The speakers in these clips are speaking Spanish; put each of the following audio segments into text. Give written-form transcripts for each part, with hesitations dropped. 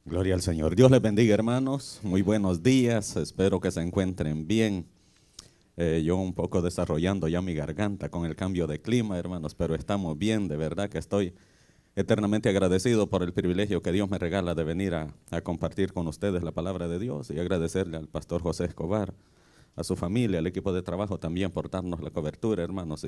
Gloria al Señor. Dios les bendiga, hermanos. Muy buenos días. Espero que se encuentren bien. Yo un poco desarrollando ya mi garganta con el cambio de clima, hermanos, pero estamos bien. De verdad que estoy eternamente agradecido por el privilegio que Dios me regala de venir a compartir con ustedes la palabra de Dios y agradecerle al pastor José Escobar, a su familia, al equipo de trabajo también por darnos la cobertura, hermanos,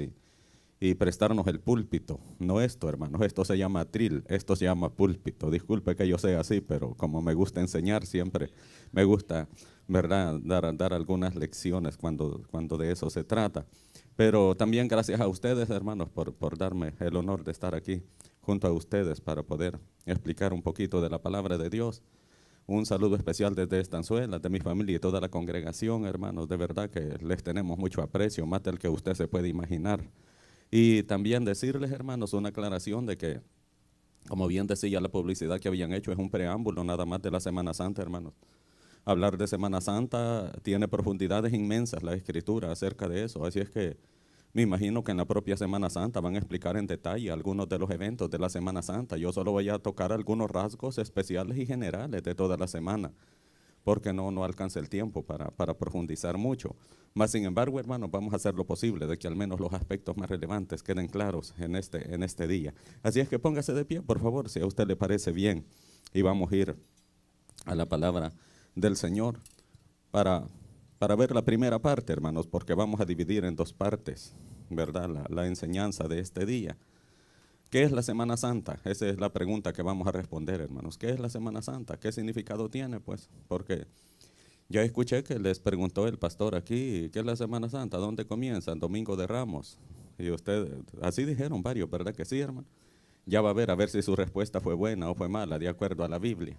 y prestarnos el púlpito. No esto, hermanos, esto se llama atril, esto se llama púlpito. Disculpe que yo sea así, pero como me gusta enseñar siempre, me gusta, ¿verdad?, dar algunas lecciones cuando de eso se trata. Pero también gracias a ustedes, hermanos, por darme el honor de estar aquí junto a ustedes para poder explicar un poquito de la palabra de Dios. Un saludo especial desde Estanzuela, de mi familia y toda la congregación, hermanos. De verdad que les tenemos mucho aprecio, más del que usted se puede imaginar. Y también decirles, hermanos, una aclaración de que, como bien decía la publicidad que habían hecho, es un preámbulo nada más de la Semana Santa, hermanos. Hablar de Semana Santa tiene profundidades inmensas la Escritura acerca de eso, así es que me imagino que en la propia Semana Santa van a explicar en detalle algunos de los eventos de la Semana Santa. Yo solo voy a tocar algunos rasgos especiales y generales de toda la semana, porque no alcanza el tiempo para profundizar mucho. Mas, sin embargo, hermanos, vamos a hacer lo posible de que al menos los aspectos más relevantes queden claros en este día. Así es que póngase de pie, por favor, si a usted le parece bien, y vamos a ir a la palabra del Señor para ver la primera parte, hermanos, porque vamos a dividir en dos partes, ¿verdad?, la enseñanza de este día. ¿Qué es la Semana Santa? Esa es la pregunta que vamos a responder, hermanos. ¿Qué es la Semana Santa? ¿Qué significado tiene? Pues, porque ya escuché que les preguntó el pastor aquí, ¿qué es la Semana Santa? ¿Dónde comienza? El Domingo de Ramos. Y usted, así dijeron varios, ¿verdad que sí, hermano? Ya va a ver si su respuesta fue buena o fue mala, de acuerdo a la Biblia.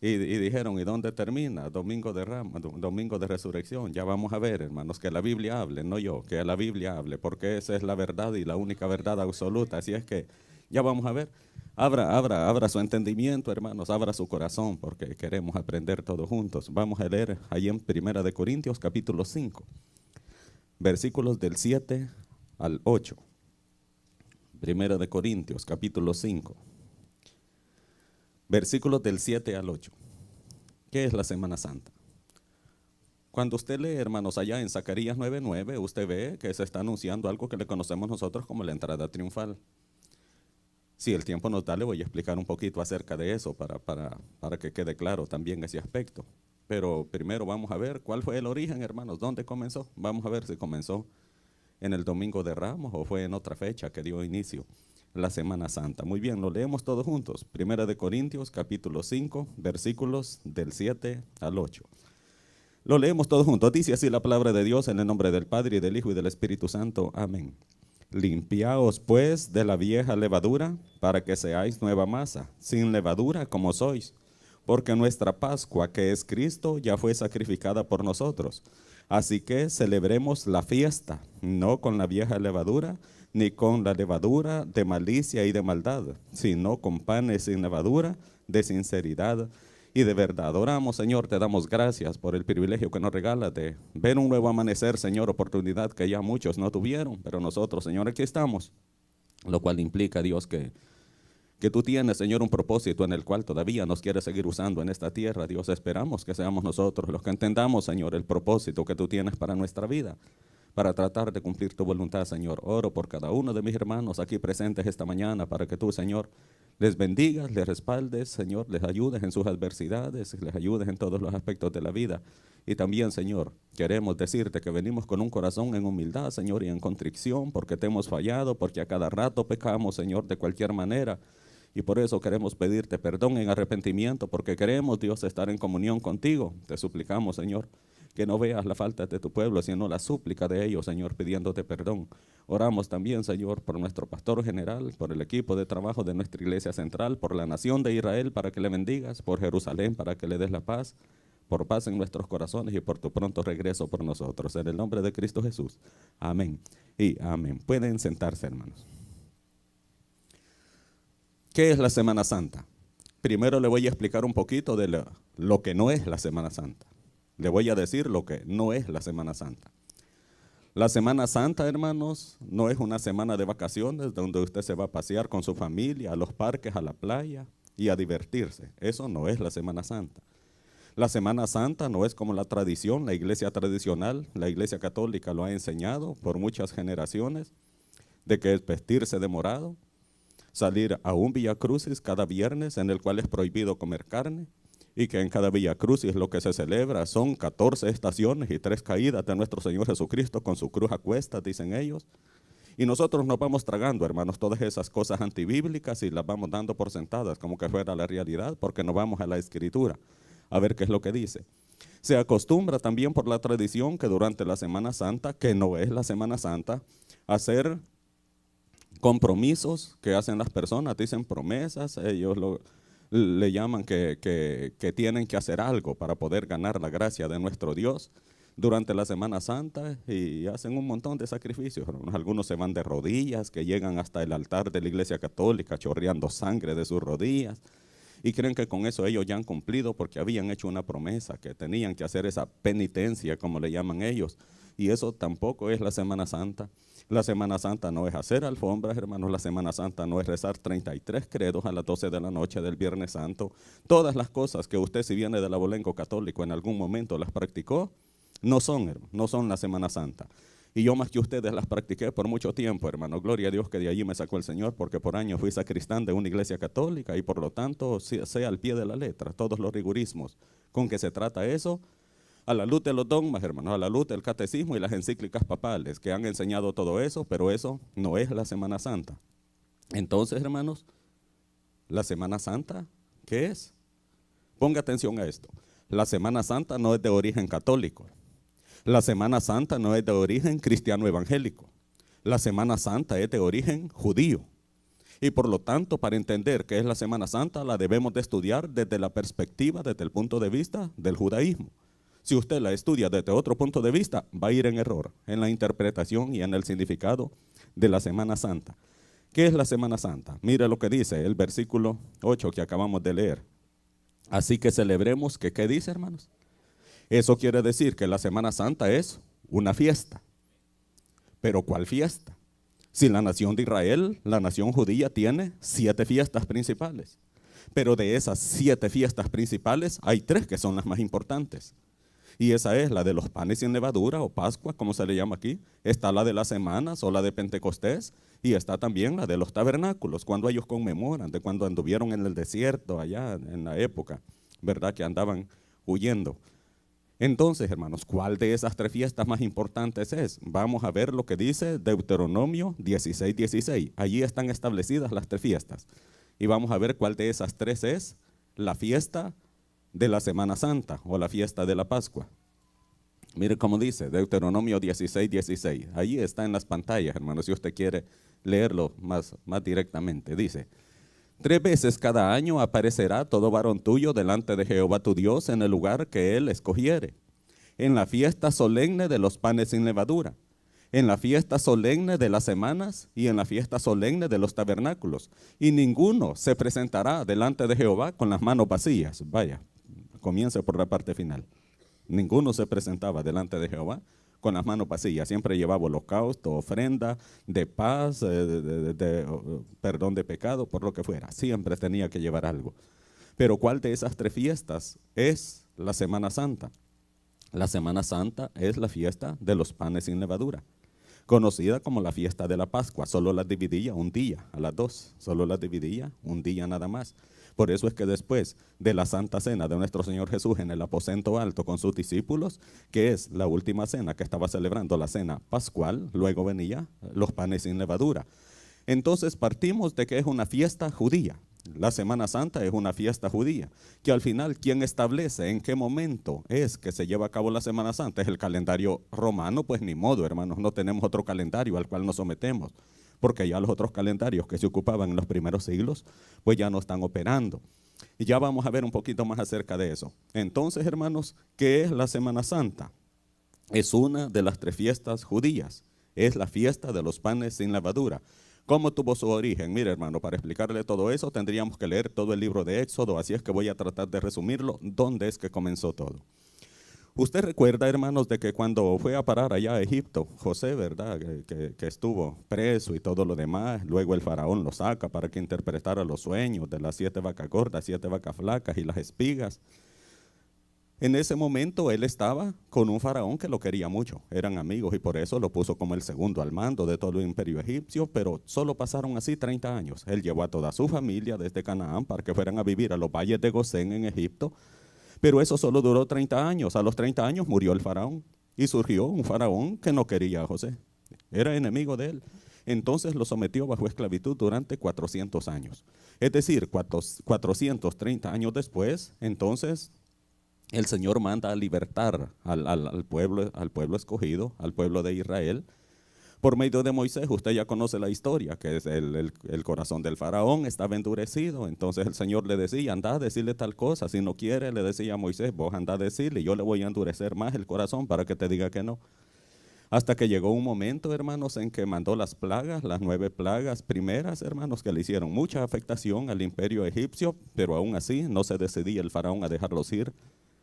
Y dijeron, ¿y dónde termina? Domingo de Ramos, Domingo de Resurrección. Ya vamos a ver, hermanos, que la Biblia hable, no yo, que la Biblia hable, porque esa es la verdad y la única verdad absoluta. Así es que ya vamos a ver. Abra su entendimiento, hermanos, abra su corazón, porque queremos aprender todos juntos. Vamos a leer ahí en 1 de Corintios, capítulo 5, versículos del 7 al 8. 1 de Corintios, capítulo 5. Versículos del 7 al 8. ¿Qué es la Semana Santa? Cuando usted lee, hermanos, allá en Zacarías 9:9, usted ve que se está anunciando algo que le conocemos nosotros como la entrada triunfal. Si el tiempo nos da, le voy a explicar un poquito acerca de eso para que quede claro también ese aspecto. Pero primero vamos a ver cuál fue el origen, hermanos, dónde comenzó. Vamos a ver si comenzó en el Domingo de Ramos o fue en otra fecha que dio inicio la Semana Santa. Muy bien, lo leemos todos juntos. 1 de Corintios, capítulo 5, versículos del 7 al 8. Lo leemos todos juntos. Dice así la palabra de Dios en el nombre del Padre y del Hijo y del Espíritu Santo. Amén. Limpiaos pues de la vieja levadura para que seáis nueva masa, sin levadura como sois, porque nuestra Pascua, que es Cristo, ya fue sacrificada por nosotros. Así que celebremos la fiesta, no con la vieja levadura, ni con la levadura de malicia y de maldad, sino con panes sin levadura, de sinceridad y de verdad. Oramos, Señor, te damos gracias por el privilegio que nos regalas de ver un nuevo amanecer, Señor, oportunidad que ya muchos no tuvieron, pero nosotros, Señor, aquí estamos, lo cual implica, Dios, que tú tienes, Señor, un propósito en el cual todavía nos quieres seguir usando en esta tierra. Dios, esperamos que seamos nosotros los que entendamos, Señor, el propósito que tú tienes para nuestra vida, para tratar de cumplir tu voluntad, Señor. Oro por cada uno de mis hermanos aquí presentes esta mañana para que tú, Señor, les bendigas, les respaldes, Señor, les ayudes en sus adversidades, les ayudes en todos los aspectos de la vida. Y también, Señor, queremos decirte que venimos con un corazón en humildad, Señor, y en contrición, porque te hemos fallado, porque a cada rato pecamos, Señor, de cualquier manera. Y por eso queremos pedirte perdón en arrepentimiento, porque queremos, Dios, estar en comunión contigo. Te suplicamos, Señor, que no veas la falta de tu pueblo, sino la súplica de ellos, Señor, pidiéndote perdón. Oramos también, Señor, por nuestro pastor general, por el equipo de trabajo de nuestra iglesia central, por la nación de Israel, para que le bendigas, por Jerusalén, para que le des la paz, por paz en nuestros corazones y por tu pronto regreso por nosotros. En el nombre de Cristo Jesús. Amén y amén. Pueden sentarse, hermanos. ¿Qué es la Semana Santa? Primero le voy a explicar un poquito de lo que no es la Semana Santa. Le voy a decir lo que no es la Semana Santa. La Semana Santa, hermanos, no es una semana de vacaciones donde usted se va a pasear con su familia, a los parques, a la playa, y a divertirse. Eso no es la Semana Santa. La Semana Santa no es como la tradición, la iglesia tradicional, la iglesia católica lo ha enseñado por muchas generaciones, de que es vestirse de morado, salir a un Vía Crucis cada viernes en el cual es prohibido comer carne, y que en cada Vía Crucis lo que se celebra son 14 estaciones y 3 caídas de nuestro Señor Jesucristo con su cruz a cuestas, dicen ellos. Y nosotros nos vamos tragando, hermanos, todas esas cosas antibíblicas y las vamos dando por sentadas como que fuera la realidad, porque no vamos a la Escritura a ver qué es lo que dice. Se acostumbra también por la tradición que durante la Semana Santa, que no es la Semana Santa, hacer compromisos que hacen las personas, dicen promesas, ellos le llaman que tienen que hacer algo para poder ganar la gracia de nuestro Dios durante la Semana Santa, y hacen un montón de sacrificios. Algunos se van de rodillas, que llegan hasta el altar de la Iglesia Católica chorreando sangre de sus rodillas, y creen que con eso ellos ya han cumplido porque habían hecho una promesa, que tenían que hacer esa penitencia, como le llaman ellos, y eso tampoco es la Semana Santa. La Semana Santa no es hacer alfombras, hermanos. La Semana Santa no es rezar 33 credos a las 12 de la noche del Viernes Santo. Todas las cosas que usted, si viene del abolengo católico, en algún momento las practicó, no son la Semana Santa. Y yo más que ustedes las practiqué por mucho tiempo, hermano. Gloria a Dios que de allí me sacó el Señor, porque por años fui sacristán de una iglesia católica y por lo tanto sé al pie de la letra todos los rigurismos con que se trata eso, a la luz de los dogmas, hermanos, a la luz del catecismo y las encíclicas papales que han enseñado todo eso, pero eso no es la Semana Santa. Entonces, hermanos, la Semana Santa, ¿qué es? Ponga atención a esto. La Semana Santa no es de origen católico. La Semana Santa no es de origen cristiano evangélico. La Semana Santa es de origen judío. Y por lo tanto, para entender qué es la Semana Santa, la debemos de estudiar desde la perspectiva, desde el punto de vista del judaísmo. Si usted la estudia desde otro punto de vista, va a ir en error en la interpretación y en el significado de la Semana Santa. ¿Qué es la Semana Santa? Mire lo que dice el versículo 8 que acabamos de leer. Así que celebremos, que ¿qué dice, hermanos? Eso quiere decir que la Semana Santa es una fiesta. ¿Pero cuál fiesta? Si la nación de Israel, la nación judía, tiene 7 fiestas principales. Pero de esas 7 fiestas principales hay 3 que son las más importantes. Y esa es la de los panes sin levadura o Pascua, como se le llama aquí. Está la de las semanas o la de Pentecostés. Y está también la de los tabernáculos, cuando ellos conmemoran, de cuando anduvieron en el desierto allá en la época, ¿verdad? Que andaban huyendo. Entonces, hermanos, ¿cuál de esas 3 fiestas más importantes es? Vamos a ver lo que dice Deuteronomio 16:16. Allí están establecidas las 3 fiestas. Y vamos a ver cuál de esas 3 es la fiesta de la Semana Santa o la fiesta de la Pascua. Mire cómo dice Deuteronomio 16:16. Allí está en las pantallas, hermanos, si usted quiere leerlo más directamente. Dice: 3 veces cada año aparecerá todo varón tuyo delante de Jehová tu Dios en el lugar que él escogiere, en la fiesta solemne de los panes sin levadura, en la fiesta solemne de las semanas y en la fiesta solemne de los tabernáculos. Y ninguno se presentará delante de Jehová con las manos vacías. Vaya, comience por la parte final. Ninguno se presentaba delante de Jehová con las manos vacías. Siempre llevaba holocausto, ofrenda de paz, perdón de pecado, por lo que fuera. Siempre tenía que llevar algo. Pero ¿cuál de esas 3 fiestas es la Semana Santa? La Semana Santa es la fiesta de los panes sin levadura, conocida como la fiesta de la Pascua. Solo las dividía un día a las 2, solo las dividía un día nada más. Por eso es que después de la Santa Cena de nuestro Señor Jesús en el aposento alto con sus discípulos, que es la última cena que estaba celebrando, la cena pascual, luego venía los panes sin levadura. Entonces partimos de que es una fiesta judía. La Semana Santa es una fiesta judía, que al final quien establece en qué momento es que se lleva a cabo la Semana Santa es el calendario romano. Pues ni modo, hermanos, no tenemos otro calendario al cual nos sometemos, porque ya los otros calendarios que se ocupaban en los primeros siglos, pues ya no están operando. Y ya vamos a ver un poquito más acerca de eso. Entonces, hermanos, ¿qué es la Semana Santa? Es una de las 3 fiestas judías. Es la fiesta de los panes sin levadura. ¿Cómo tuvo su origen? Mire, hermano, para explicarle todo eso tendríamos que leer todo el libro de Éxodo, así es que voy a tratar de resumirlo. ¿Dónde es que comenzó todo? Usted recuerda, hermanos, de que cuando fue a parar allá a Egipto, José, ¿verdad? Que estuvo preso y todo lo demás, luego el faraón lo saca para que interpretara los sueños de las 7 vacas gordas, 7 vacas flacas y las espigas. En ese momento él estaba con un faraón que lo quería mucho, eran amigos y por eso lo puso como el segundo al mando de todo el imperio egipcio, pero solo pasaron así 30 años. Él llevó a toda su familia desde Canaán para que fueran a vivir a los valles de Gosén en Egipto. Pero eso solo duró 30 años. A los 30 años murió el faraón y surgió un faraón que no quería a José. Era enemigo de él. Entonces lo sometió bajo esclavitud durante 400 años. Es decir, 430 años después, entonces el Señor manda a libertar al pueblo escogido, al pueblo de Israel. Por medio de Moisés, usted ya conoce la historia, que es el corazón del faraón estaba endurecido. Entonces el Señor le decía, anda a decirle tal cosa. Si no quiere, le decía a Moisés, vos anda a decirle, yo le voy a endurecer más el corazón para que te diga que no. Hasta que llegó un momento, hermanos, en que mandó las plagas, las 9 plagas primeras, hermanos, que le hicieron mucha afectación al imperio egipcio, pero aún así no se decidía el faraón a dejarlos ir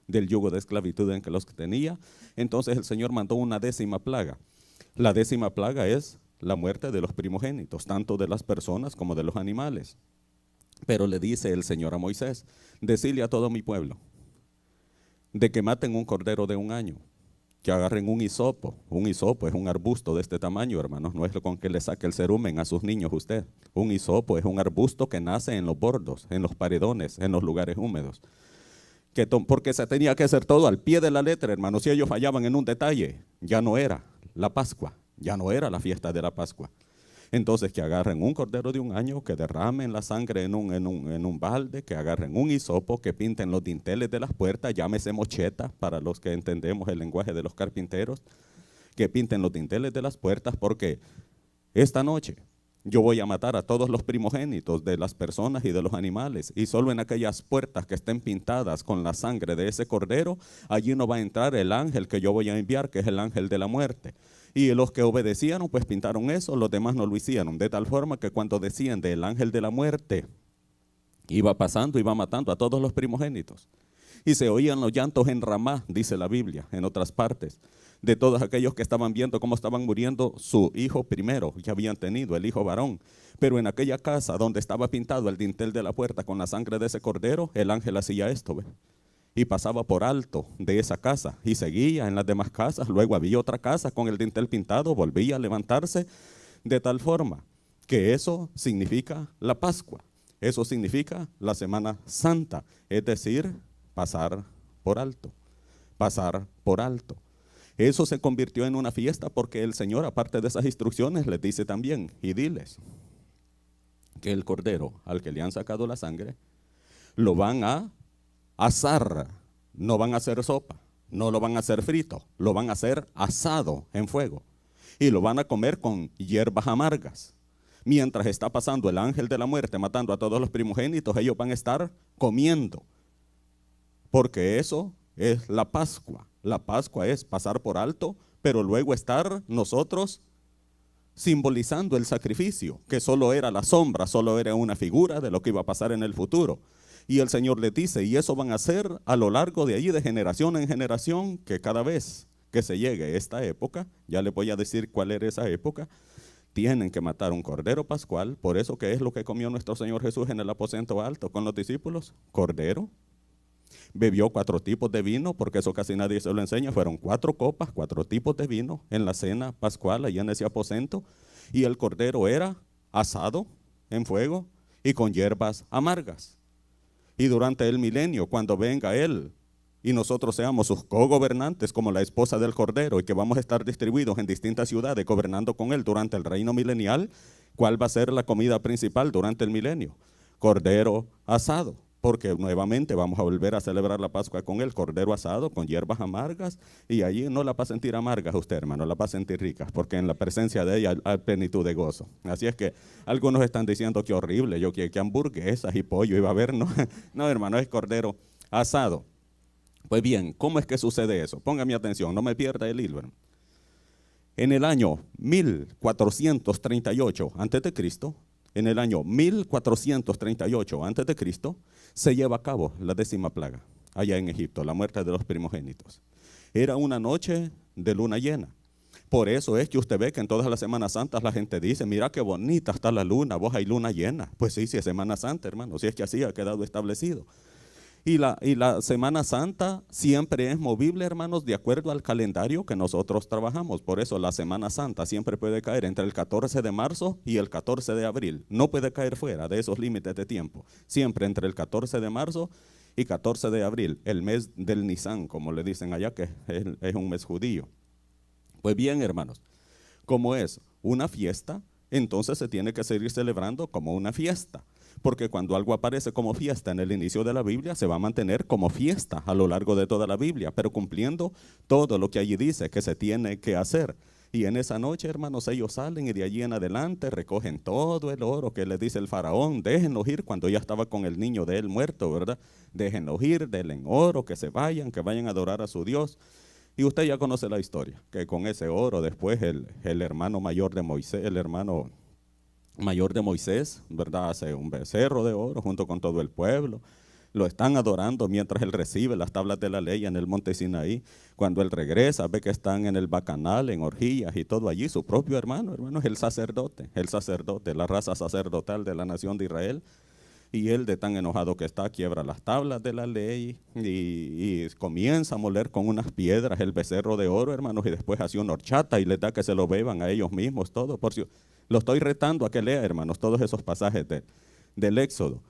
del yugo de esclavitud en que los tenía. Entonces el Señor mandó una 10ª plaga. La 10ª plaga es la muerte de los primogénitos, tanto de las personas como de los animales. Pero le dice el Señor a Moisés, decirle a todo mi pueblo, de que maten un cordero de 1 año, que agarren un hisopo. Un hisopo es un arbusto de este tamaño, hermanos, no es con que le saque el cerumen a sus niños usted. Un hisopo es un arbusto que nace en los bordos, en los paredones, en los lugares húmedos. Porque se tenía que hacer todo al pie de la letra, hermanos. Si ellos fallaban en un detalle, ya no era la Pascua, ya no era la fiesta de la Pascua. Entonces que agarren un cordero de 1 año, que derramen la sangre en un balde, que agarren un hisopo, que pinten los dinteles de las puertas, llámese mocheta para los que entendemos el lenguaje de los carpinteros, que pinten los dinteles de las puertas, porque esta noche yo voy a matar a todos los primogénitos de las personas y de los animales, y solo en aquellas puertas que estén pintadas con la sangre de ese cordero, allí no va a entrar el ángel que yo voy a enviar, que es el ángel de la muerte. Y los que obedecieron, pues pintaron eso, los demás no lo hicieron, de tal forma que cuando desciende el ángel de la muerte, iba pasando, iba matando a todos los primogénitos. Y se oían los llantos en Ramá, dice la Biblia, en otras partes, de todos aquellos que estaban viendo cómo estaban muriendo su hijo primero, que habían tenido, el hijo varón. Pero en aquella casa donde estaba pintado el dintel de la puerta con la sangre de ese cordero, el ángel hacía esto, ¿ve? Y pasaba por alto de esa casa y seguía en las demás casas. Luego había otra casa con el dintel pintado, volvía a levantarse, de tal forma que eso significa la Pascua. Eso significa la Semana Santa, es decir, pasar por alto, pasar por alto. Eso se convirtió en una fiesta porque el Señor, aparte de esas instrucciones, les dice también, y diles que el cordero al que le han sacado la sangre, lo van a asar, no van a hacer sopa, no lo van a hacer frito, lo van a hacer asado en fuego y lo van a comer con hierbas amargas. Mientras está pasando el ángel de la muerte matando a todos los primogénitos, ellos van a estar comiendo, porque eso es la Pascua. La Pascua es pasar por alto, pero luego estar nosotros simbolizando el sacrificio, que solo era la sombra, solo era una figura de lo que iba a pasar en el futuro. Y el Señor les dice, y eso van a hacer a lo largo de allí, de generación en generación, que cada vez que se llegue esta época, ya les voy a decir cuál era esa época, tienen que matar un cordero pascual. Por eso, ¿qué es lo que comió nuestro Señor Jesús en el aposento alto con los discípulos? Cordero. Bebió 4 tipos de vino, porque eso casi nadie se lo enseña. Fueron 4 copas, 4 tipos de vino en la cena pascual allá en ese aposento. Y el cordero era asado en fuego y con hierbas amargas. Y durante el milenio, cuando venga Él y nosotros seamos sus cogobernantes como la esposa del cordero, y que vamos a estar distribuidos en distintas ciudades gobernando con Él durante el reino milenial, ¿cuál va a ser la comida principal durante el milenio? Cordero asado. Porque nuevamente vamos a volver a celebrar la Pascua con el cordero asado, con hierbas amargas, y allí no la va a sentir amargas usted, hermano, la va a sentir ricas, porque en la presencia de ella hay plenitud de gozo. Así es que algunos están diciendo que horrible, yo que hamburguesas y pollo iba a haber, ¿no? No, hermano, es cordero asado. Pues bien, ¿cómo es que sucede eso? Póngame atención, no me pierda el hilo, hermano. En el año 1438 a.C., en el año 1438 a.C., se lleva a cabo la 10ª plaga allá en Egipto, la muerte de los primogénitos. Era una noche de luna llena. Por eso es que usted ve que en todas las Semanas Santas la gente dice, mira qué bonita está la luna, vos hay luna llena. Pues sí, sí es Semana Santa, hermano, si es que así ha quedado establecido. Y la Semana Santa siempre es movible, hermanos, de acuerdo al calendario que nosotros trabajamos. Por eso la Semana Santa siempre puede caer entre el 14 de marzo y el 14 de abril. No puede caer fuera de esos límites de tiempo. Siempre entre el 14 de marzo y 14 de abril, el mes del Nisan, como le dicen allá, que es un mes judío. Pues bien, hermanos, como es una fiesta, entonces se tiene que seguir celebrando como una fiesta. Porque cuando algo aparece como fiesta en el inicio de la Biblia, se va a mantener como fiesta a lo largo de toda la Biblia, pero cumpliendo todo lo que allí dice que se tiene que hacer. Y en esa noche, hermanos, ellos salen y de allí en adelante recogen todo el oro que les dice el faraón. Déjenlos ir cuando ya estaba con el niño de él muerto, ¿verdad? Déjenlos ir, denle oro, que se vayan, que vayan a adorar a su Dios. Y usted ya conoce la historia, que con ese oro después el hermano mayor de Moisés, ¿verdad? Hace un becerro de oro junto con todo el pueblo. Lo están adorando mientras él recibe las tablas de la ley en el monte Sinaí. Cuando él regresa, ve que están en el bacanal, en orgías y todo allí. Su propio hermano es el sacerdote, la raza sacerdotal de la nación de Israel. Y él, de tan enojado que está, quiebra las tablas de la ley y comienza a moler con unas piedras el becerro de oro, hermanos, y después hace una horchata y les da que se lo beban a ellos mismos, todo. Por si lo estoy retando a que lea, hermanos, todos esos pasajes del Éxodo.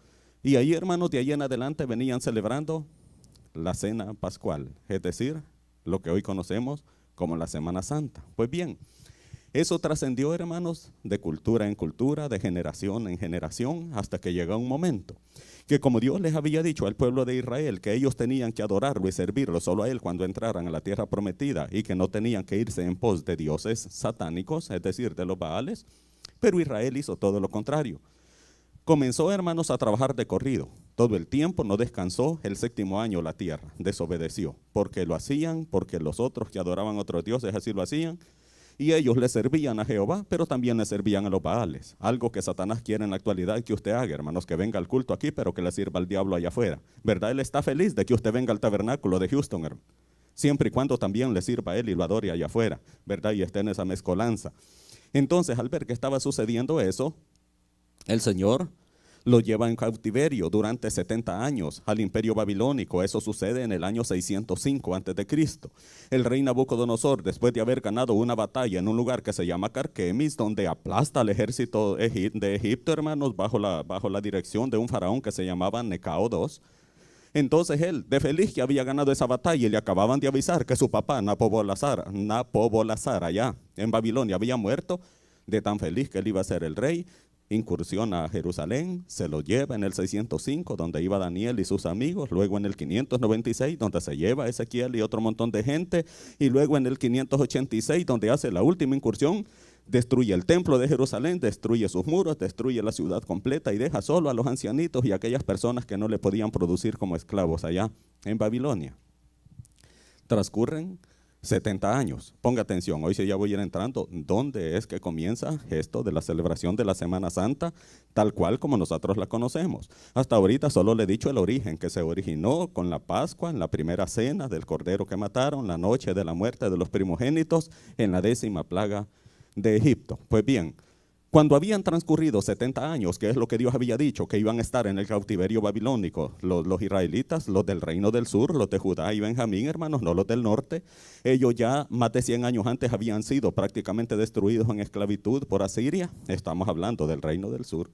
Y ahí, hermanos, de ahí en adelante venían celebrando la cena pascual, es decir, lo que hoy conocemos como la Semana Santa. Pues bien, eso trascendió, hermanos, de cultura en cultura, de generación en generación, hasta que llegó un momento que, como Dios les había dicho al pueblo de Israel que ellos tenían que adorarlo y servirlo solo a Él cuando entraran a la tierra prometida y que no tenían que irse en pos de dioses satánicos, es decir, de los Baales, pero Israel hizo todo lo contrario. Comenzó, hermanos, a trabajar de corrido. Todo el tiempo no descansó. El 7º año la tierra desobedeció, porque lo hacían, porque los otros que adoraban a otros dioses así lo hacían. Y ellos le servían a Jehová, pero también le servían a los Baales. Algo que Satanás quiere en la actualidad que usted haga, hermanos, que venga al culto aquí, pero que le sirva al diablo allá afuera. ¿Verdad? Él está feliz de que usted venga al tabernáculo de Houston, hermano. Siempre y cuando también le sirva a él y lo adore allá afuera, ¿verdad? Y esté en esa mezcolanza. Entonces, al ver que estaba sucediendo eso, el Señor lo lleva en cautiverio durante 70 años al imperio babilónico. Eso sucede en el año 605 a.C. El rey Nabucodonosor, después de haber ganado una batalla en un lugar que se llama Carquemis, donde aplasta al ejército de Egipto, hermanos, bajo la dirección de un faraón que se llamaba Necao II. Entonces él, de feliz que había ganado esa batalla, y le acababan de avisar que su papá, Napobolazar, allá en Babilonia, había muerto, de tan feliz que él iba a ser el rey, incursiona a Jerusalén, se lo lleva en el 605, donde iba Daniel y sus amigos, luego en el 596, donde se lleva a Ezequiel y otro montón de gente, y luego en el 586, donde hace la última incursión, destruye el templo de Jerusalén, destruye sus muros, destruye la ciudad completa y deja solo a los ancianitos y a aquellas personas que no le podían producir como esclavos allá en Babilonia. Transcurren 70 años. Ponga atención, hoy sí ya voy a ir entrando. ¿Dónde es que comienza esto de la celebración de la Semana Santa, tal cual como nosotros la conocemos? Hasta ahorita solo le he dicho el origen, que se originó con la Pascua, en la primera cena del cordero que mataron, la noche de la muerte de los primogénitos, en la 10ª plaga de Egipto. Pues bien, cuando habían transcurrido 70 años, que es lo que Dios había dicho, que iban a estar en el cautiverio babilónico, los israelitas, los del reino del sur, los de Judá y Benjamín, hermanos, no los del norte, ellos ya más de 100 años antes habían sido prácticamente destruidos en esclavitud por Asiria. Estamos hablando del reino del sur.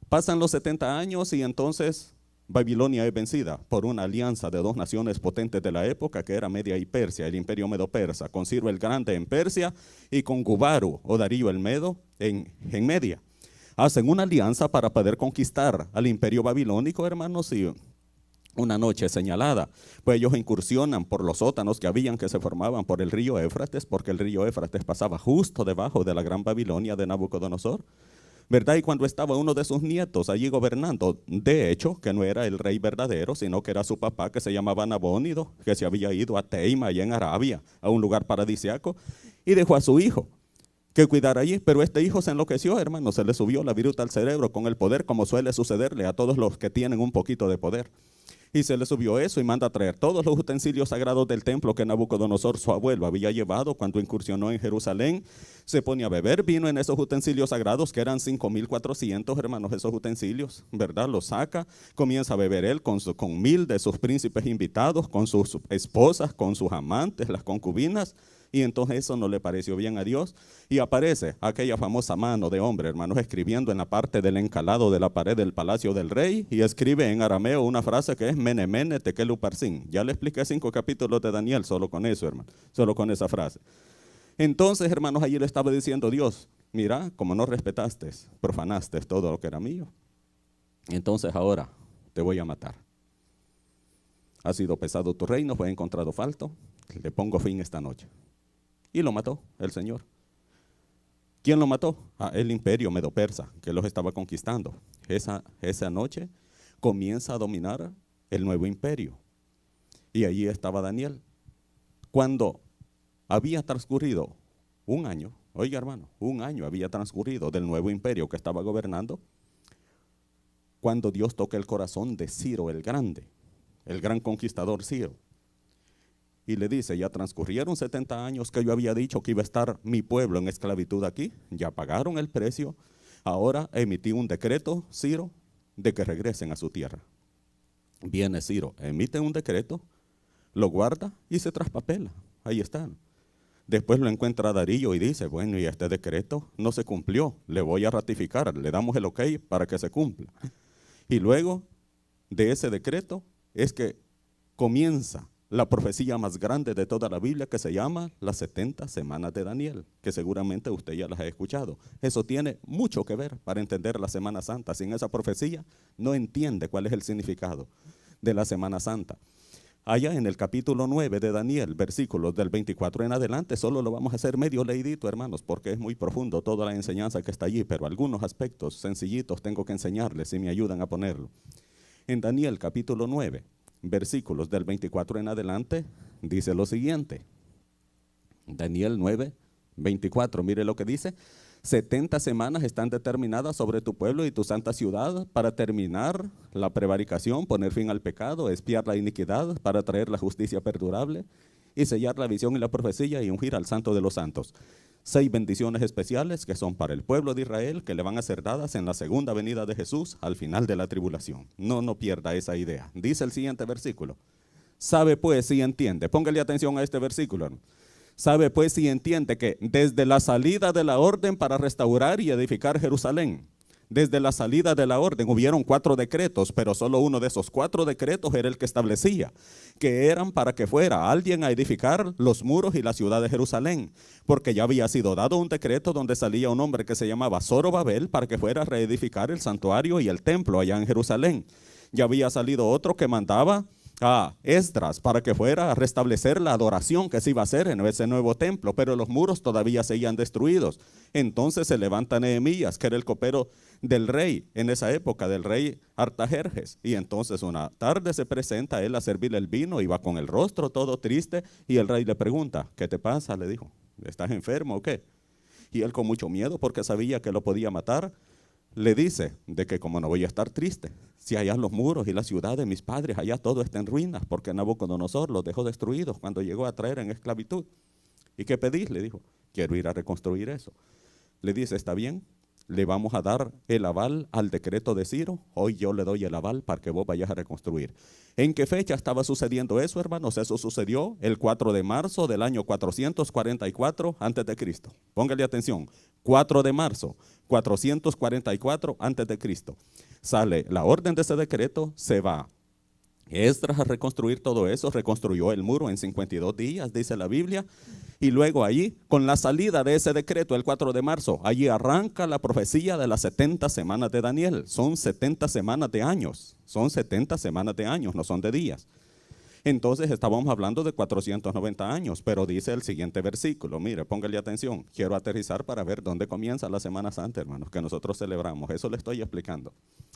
Pasan los 70 años y entonces Babilonia es vencida por una alianza de dos naciones potentes de la época, que era Media y Persia, el imperio medo-persa, con Ciro el Grande en Persia y con Gubaru o Darío el Medo en Media. Hacen una alianza para poder conquistar al imperio babilónico, hermanos, y una noche señalada, pues ellos incursionan por los sótanos que se formaban por el río Éufrates, porque el río Éufrates pasaba justo debajo de la gran Babilonia de Nabucodonosor, ¿verdad? Y cuando estaba uno de sus nietos allí gobernando, de hecho, que no era el rey verdadero, sino que era su papá, que se llamaba Nabónido, que se había ido a Teima, allá en Arabia, a un lugar paradisiaco, y dejó a su hijo que cuidar allí. Pero este hijo se enloqueció, hermano, se le subió la viruta al cerebro con el poder, como suele sucederle a todos los que tienen un poquito de poder. Y se le subió eso y manda a traer todos los utensilios sagrados del templo que Nabucodonosor, su abuelo, había llevado cuando incursionó en Jerusalén. Se pone a beber vino en esos utensilios sagrados, que eran 5.400, hermanos, esos utensilios, ¿verdad? Los saca, comienza a beber él con 1,000 de sus príncipes invitados, con sus esposas, con sus amantes, las concubinas. Y entonces eso no le pareció bien a Dios. Y aparece aquella famosa mano de hombre, hermanos, escribiendo en la parte del encalado de la pared del palacio del rey. Y escribe en arameo una frase que es Mene, Mene, Tekel Uparsin. Ya le expliqué 5 capítulos de Daniel solo con eso, hermano. Solo con esa frase. Entonces, hermanos, allí le estaba diciendo Dios, mira, como no respetaste, profanaste todo lo que era mío. Entonces ahora te voy a matar. Ha sido pesado tu reino, fue encontrado falto. Le pongo fin esta noche. Y lo mató el Señor. ¿Quién lo mató? El imperio medo-persa que los estaba conquistando. Esa noche comienza a dominar el nuevo imperio. Y allí estaba Daniel. Cuando había transcurrido un año, oiga hermano, un año había transcurrido del nuevo imperio que estaba gobernando, cuando Dios toca el corazón de Ciro el Grande, el gran conquistador Ciro. Y le dice, ya transcurrieron 70 años que yo había dicho que iba a estar mi pueblo en esclavitud aquí. Ya pagaron el precio. Ahora emití un decreto, Ciro, de que regresen a su tierra. Viene Ciro, emite un decreto, lo guarda y se traspapela. Ahí está. Después lo encuentra Darío y dice, bueno, y este decreto no se cumplió. Le voy a ratificar, le damos el ok para que se cumpla. Y luego de ese decreto es que comienza la profecía más grande de toda la Biblia, que se llama las 70 semanas de Daniel, que seguramente usted ya las ha escuchado. Eso tiene mucho que ver para entender la Semana Santa. Sin esa profecía no entiende cuál es el significado de la Semana Santa. Allá en el capítulo 9 de Daniel, versículos del 24 en adelante, solo lo vamos a hacer medio leidito, hermanos, porque es muy profundo toda la enseñanza que está allí, pero algunos aspectos sencillitos tengo que enseñarles si me ayudan a ponerlo. En Daniel capítulo 9, versículos del 24 en adelante, dice lo siguiente. Daniel 9, 24, mire lo que dice. 70 semanas están determinadas sobre tu pueblo y tu santa ciudad para terminar la prevaricación, poner fin al pecado, expiar la iniquidad, para traer la justicia perdurable y sellar la visión y la profecía y ungir al santo de los santos. 6 bendiciones especiales que son para el pueblo de Israel, que le van a ser dadas en la segunda venida de Jesús al final de la tribulación. No pierda esa idea. Dice el siguiente versículo. Sabe pues y entiende. Póngale atención a este versículo, hermano. Sabe pues y entiende que desde la salida de la orden para restaurar y edificar Jerusalén, desde la salida de la orden hubieron 4 decretos, pero solo uno de esos 4 decretos era el que establecía que eran para que fuera alguien a edificar los muros y la ciudad de Jerusalén, porque ya había sido dado un decreto donde salía un hombre que se llamaba Zorobabel para que fuera a reedificar el santuario y el templo allá en Jerusalén. Ya había salido otro que mandaba a Esdras para que fuera a restablecer la adoración que se iba a hacer en ese nuevo templo, pero los muros todavía seguían destruidos. Entonces se levanta Nehemías, que era el copero del rey en esa época, del rey Artajerjes, y entonces una tarde se presenta él a servirle el vino y va con el rostro todo triste, y el rey le pregunta, ¿qué te pasa? Le dijo, ¿estás enfermo o qué? Y él, con mucho miedo porque sabía que lo podía matar, le dice de que como no voy a estar triste, si allá los muros y la ciudad de mis padres, allá todo está en ruinas, porque Nabucodonosor los dejó destruidos cuando llegó a traer en esclavitud. ¿Y qué pedís? Le dijo, quiero ir a reconstruir eso. Le dice, está bien, le vamos a dar el aval al decreto de Ciro, hoy yo le doy el aval para que vos vayas a reconstruir. ¿En qué fecha estaba sucediendo eso, hermanos? Eso sucedió el 4 de marzo del año 444 antes de Cristo. Póngale atención, 4 de marzo, 444 antes de Cristo. Sale la orden de ese decreto, se va Esdras a reconstruir todo eso, reconstruyó el muro en 52 días, dice la Biblia. Y luego allí, con la salida de ese decreto, el 4 de marzo, allí arranca la profecía de las 70 semanas de Daniel. Son 70 semanas de años, son 70 semanas de años, no son de días. Entonces estábamos hablando de 490 años, pero dice el siguiente versículo, mire, póngale atención, quiero aterrizar para ver dónde comienza la Semana Santa, hermanos, que nosotros celebramos, eso le estoy explicando.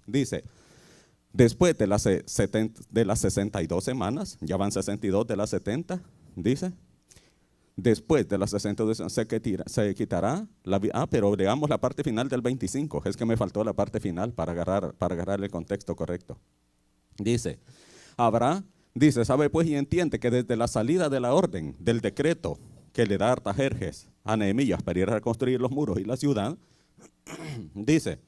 Dice, después de las 62 semanas, ya van 62 de las 70, dice, después de las 62 se quitará la vida. Pero digamos la parte final del 25, es que me faltó la parte final para agarrar el contexto correcto. Dice, Habrá, dice, sabe pues y entiende que desde la salida de la orden, del decreto que le da Artajerjes a Nehemías para ir a reconstruir los muros y la ciudad, dice,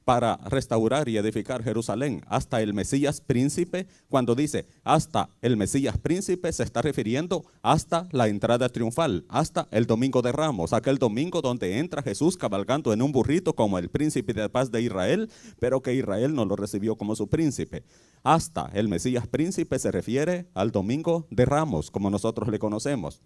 para restaurar y edificar Jerusalén hasta el Mesías príncipe. Cuando dice hasta el Mesías príncipe, se está refiriendo hasta la entrada triunfal, hasta el domingo de Ramos, aquel domingo donde entra Jesús cabalgando en un burrito como el príncipe de paz de Israel, pero que Israel no lo recibió como su príncipe. Hasta el Mesías príncipe se refiere al domingo de Ramos, como nosotros le conocemos.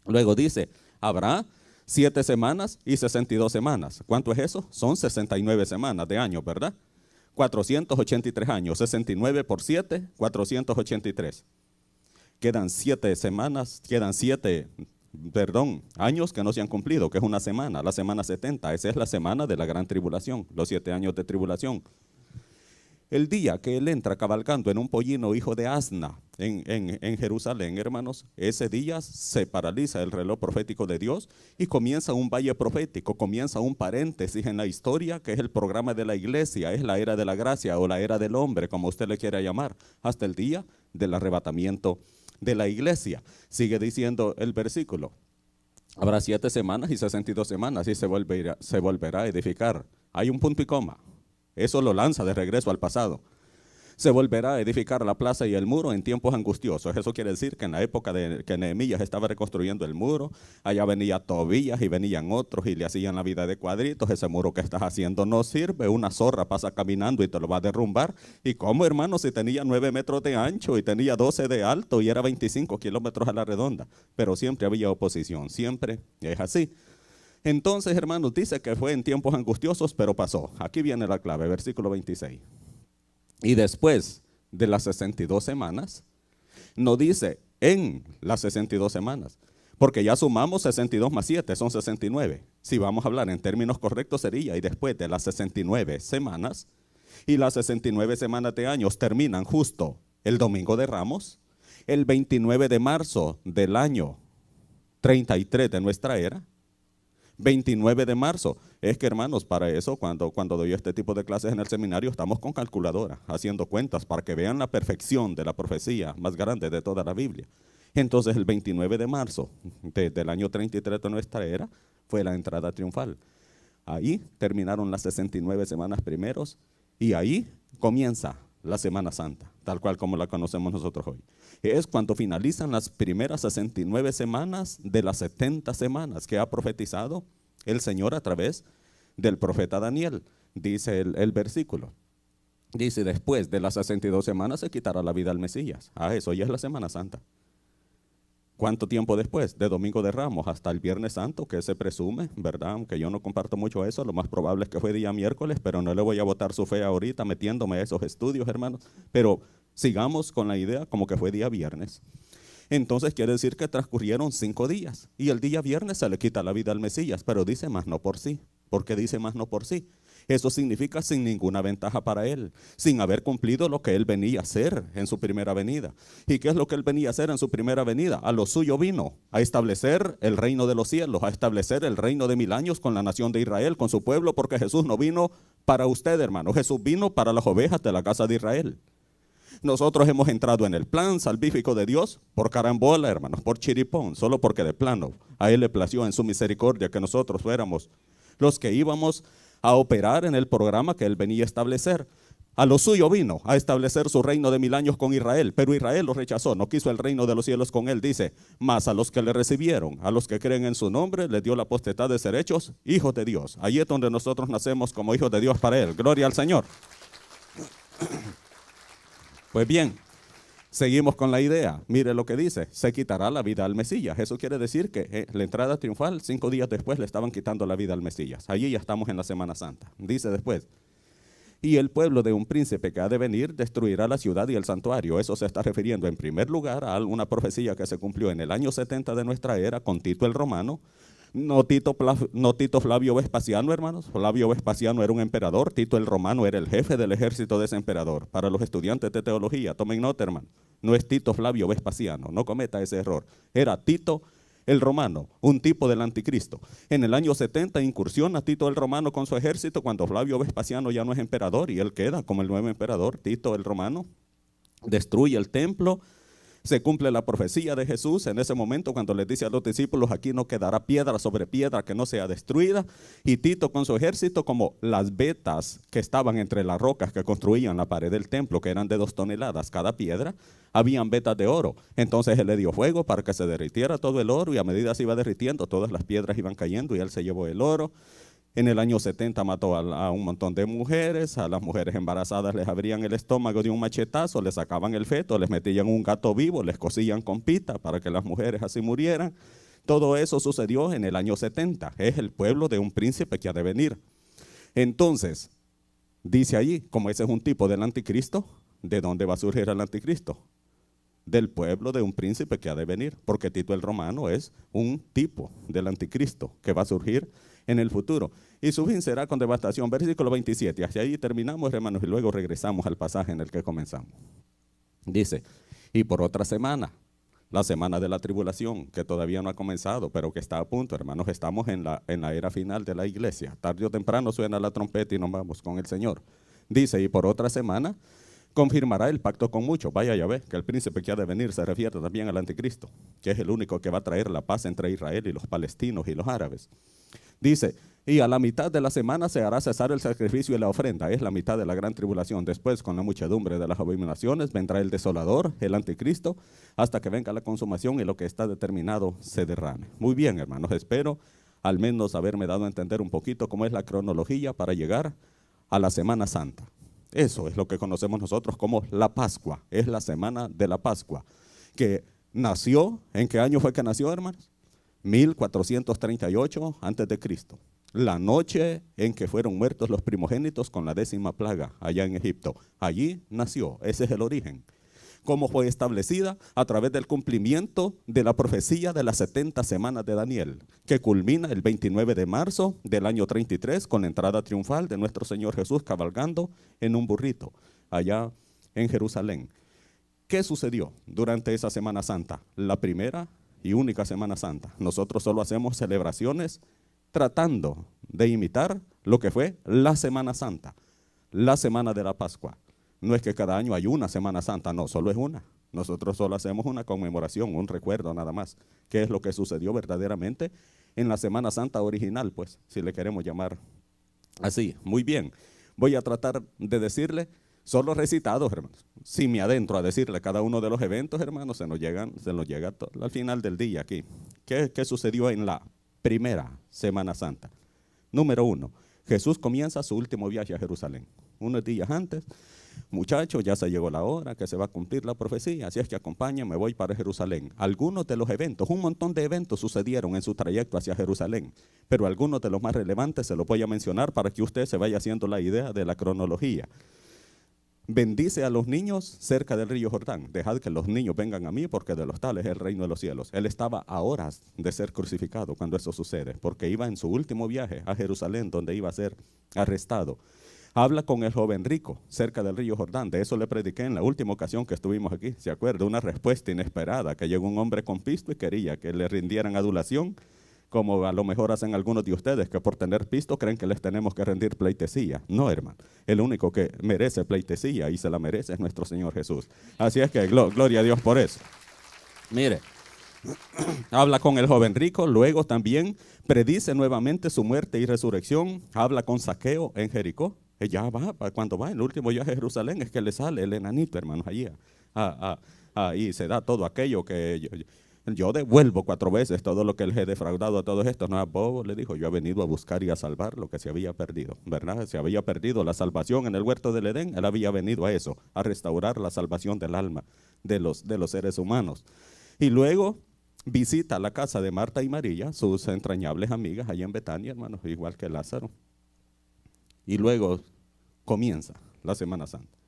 Luego dice, habrá 7 semanas y 62 semanas. ¿Cuánto es eso? Son 69 semanas de años, ¿verdad? 483 años. 69 por 7, 483. Quedan 7 semanas, años que no se han cumplido, que es una semana, la semana 70. Esa es la semana de la gran tribulación, los 7 años de tribulación. El día que él entra cabalgando en un pollino hijo de asna en Jerusalén, hermanos, ese día se paraliza el reloj profético de Dios y comienza un valle profético, comienza un paréntesis en la historia que es el programa de la iglesia, es la era de la gracia o la era del hombre, como usted le quiera llamar, hasta el día del arrebatamiento de la iglesia. Sigue diciendo el versículo, habrá 7 semanas y 62 semanas y se volverá a edificar. Hay un punto y coma. Eso lo lanza de regreso al pasado. Se volverá a edificar la plaza y el muro en tiempos angustiosos. Eso quiere decir que en la época de que Nehemías estaba reconstruyendo el muro, allá venía Tobías y venían otros y le hacían la vida de cuadritos. Ese muro que estás haciendo no sirve. Una zorra pasa caminando y te lo va a derrumbar. ¿Y cómo, hermano, si tenía 9 metros de ancho y tenía 12 de alto y era 25 kilómetros a la redonda? Pero siempre había oposición, siempre es así. Entonces, hermanos, dice que fue en tiempos angustiosos, pero pasó. Aquí viene la clave, versículo 26. Y después de las 62 semanas, no dice en las 62 semanas, porque ya sumamos 62 más 7, son 69. Si vamos a hablar en términos correctos sería, y después de las 69 semanas, y las 69 semanas de años terminan justo el domingo de Ramos, el 29 de marzo del año 33 de nuestra era, 29 de marzo. Es que, hermanos, para eso, cuando doy este tipo de clases en el seminario, estamos con calculadora, haciendo cuentas para que vean la perfección de la profecía más grande de toda la Biblia. Entonces, el 29 de marzo del año 33 de nuestra era fue la entrada triunfal. Ahí terminaron las 69 semanas primeros y ahí comienza la Semana Santa, tal cual como la conocemos nosotros hoy. Es cuando finalizan las primeras 69 semanas de las 70 semanas que ha profetizado el Señor a través del profeta Daniel. Dice el versículo. Dice, después de las 62 semanas se quitará la vida al Mesías. Eso ya es la Semana Santa. ¿Cuánto tiempo después? De Domingo de Ramos hasta el Viernes Santo, que se presume, ¿verdad? Aunque yo no comparto mucho eso, lo más probable es que fue día miércoles, pero no le voy a botar su fe ahorita metiéndome a esos estudios, hermanos. Pero sigamos con la idea como que fue día viernes. Entonces quiere decir que transcurrieron 5 días y el día viernes se le quita la vida al Mesías, pero dice más no por sí. ¿Por qué dice más no por sí? Eso significa sin ninguna ventaja para él, sin haber cumplido lo que él venía a hacer en su primera venida. ¿Y qué es lo que él venía a hacer en su primera venida? A lo suyo vino, a establecer el reino de los cielos, a establecer el reino de 1000 años con la nación de Israel, con su pueblo, porque Jesús no vino para usted, hermano. Jesús vino para las ovejas de la casa de Israel. Nosotros hemos entrado en el plan salvífico de Dios por carambola, hermanos, por chiripón, solo porque de plano a él le plació en su misericordia que nosotros fuéramos los que íbamos a operar en el programa que él venía a establecer. A lo suyo vino, a establecer su reino de 1000 años con Israel, pero Israel lo rechazó, no quiso el reino de los cielos con él, dice, mas a los que le recibieron, a los que creen en su nombre, le dio la potestad de ser hechos hijos de Dios. Allí es donde nosotros nacemos como hijos de Dios para él. Gloria al Señor. Pues bien, seguimos con la idea. Mire lo que dice, se quitará la vida al Mesías. Eso quiere decir que la entrada triunfal, 5 días después le estaban quitando la vida al Mesías. Allí ya estamos en la Semana Santa. Dice después, y el pueblo de un príncipe que ha de venir destruirá la ciudad y el santuario. Eso se está refiriendo en primer lugar a una profecía que se cumplió en el año 70 de nuestra era con Tito el Romano. No Tito Flavio Vespasiano, hermanos. Flavio Vespasiano era un emperador. Tito el Romano era el jefe del ejército de ese emperador. Para los estudiantes de teología, tomen nota, hermano. No es Tito Flavio Vespasiano, no cometa ese error. Era Tito el Romano, un tipo del anticristo. En el año 70 incursiona Tito el Romano con su ejército cuando Flavio Vespasiano ya no es emperador y él queda como el nuevo emperador, Tito el Romano. destruye el templo. Se cumple la profecía de Jesús en ese momento cuando les dice a los discípulos: aquí no quedará piedra sobre piedra que no sea destruida. Y Tito con su ejército, como las vetas que estaban entre las rocas que construían la pared del templo, que eran de 2 toneladas cada piedra, habían vetas de oro. Entonces él le dio fuego para que se derritiera todo el oro, y a medida se iba derritiendo, todas las piedras iban cayendo y él se llevó el oro. En el año 70 mató a un montón de mujeres. A las mujeres embarazadas les abrían el estómago de un machetazo, les sacaban el feto, les metían un gato vivo, les cosían con pita para que las mujeres así murieran. Todo eso sucedió en el año 70. Es el pueblo de un príncipe que ha de venir. Entonces, dice allí, como ese es un tipo del anticristo, ¿de dónde va a surgir el anticristo? Del pueblo de un príncipe que ha de venir, porque Tito el Romano es un tipo del anticristo que va a surgir en el futuro. Y su fin será con devastación. Versículo 27. Hacia ahí terminamos, hermanos, y luego regresamos al pasaje en el que comenzamos. Dice: y por otra semana, la semana de la tribulación, que todavía no ha comenzado, pero que está a punto, hermanos. Estamos en la era final de la iglesia. Tarde o temprano suena la trompeta y nos vamos con el Señor. Dice: y por otra semana confirmará el pacto con muchos. Vaya, ya ve que el príncipe que ha de venir se refiere también al anticristo, que es el único que va a traer la paz entre Israel y los palestinos y los árabes. Dice: y a la mitad de la semana se hará cesar el sacrificio y la ofrenda. Es la mitad de la gran tribulación. Después, con la muchedumbre de las abominaciones, vendrá el desolador, el anticristo, hasta que venga la consumación y lo que está determinado se derrame. Muy bien, hermanos, espero al menos haberme dado a entender un poquito cómo es la cronología para llegar a la Semana Santa. Eso es lo que conocemos nosotros como la Pascua. Es la semana de la Pascua, que nació. ¿En qué año fue que nació, hermanos? 1438 antes de Cristo. La noche en que fueron muertos los primogénitos con la 10ª plaga allá en Egipto. Allí nació. Ese es el origen. ¿Cómo fue establecida? A través del cumplimiento de la profecía de las 70 semanas de Daniel, que culmina el 29 de marzo del año 33 con la entrada triunfal de nuestro Señor Jesús cabalgando en un burrito allá en Jerusalén. ¿Qué sucedió durante esa Semana Santa? La primera y única Semana Santa. Nosotros solo hacemos celebraciones tratando de imitar lo que fue la Semana Santa, la semana de la Pascua. No es que cada año hay una Semana Santa, no, solo es una. Nosotros solo hacemos una conmemoración, un recuerdo nada más. ¿Qué es lo que sucedió verdaderamente en la Semana Santa original? Pues, si le queremos llamar así. Muy bien, voy a tratar de decirle solo recitados, hermanos. Si me adentro a decirle cada uno de los eventos, hermanos, se nos llega al final del día aquí. ¿Qué sucedió en la primera Semana Santa? Número 1, Jesús comienza su último viaje a Jerusalén. Unos días antes: muchachos, ya se llegó la hora que se va a cumplir la profecía, así es que acompáñenme, voy para Jerusalén. Algunos de los eventos, un montón de eventos sucedieron en su trayecto hacia Jerusalén, pero algunos de los más relevantes se los voy a mencionar para que usted se vaya haciendo la idea de la cronología. Bendice a los niños cerca del río Jordán. Dejad que los niños vengan a mí, porque de los tales es el reino de los cielos. Él estaba a horas de ser crucificado cuando eso sucede, porque iba en su último viaje a Jerusalén, donde iba a ser arrestado. Habla con el joven rico cerca del río Jordán. De eso le prediqué en la última ocasión que estuvimos aquí. ¿Se acuerda? Una respuesta inesperada, que llegó un hombre con pisto y quería que le rindieran adulación, como a lo mejor hacen algunos de ustedes, que por tener pisto creen que les tenemos que rendir pleitesía. No, hermano. El único que merece pleitesía y se la merece es nuestro Señor Jesús. Así es que gloria a Dios por eso. Mire, habla con el joven rico, luego también predice nuevamente su muerte y resurrección. Habla con Zaqueo en Jericó. Ya va, cuando va en el último viaje a Jerusalén, es que le sale el enanito, hermanos, allí. Y se da todo aquello que yo devuelvo 4 veces todo lo que les he defraudado a todos estos. No, bobo, le dijo, yo he venido a buscar y a salvar lo que se había perdido, ¿verdad? Se había perdido la salvación en el huerto del Edén. Él había venido a eso, a restaurar la salvación del alma de los seres humanos. Y luego visita la casa de Marta y María, sus entrañables amigas allá en Betania, hermanos, igual que Lázaro. Y luego comienza la Semana Santa.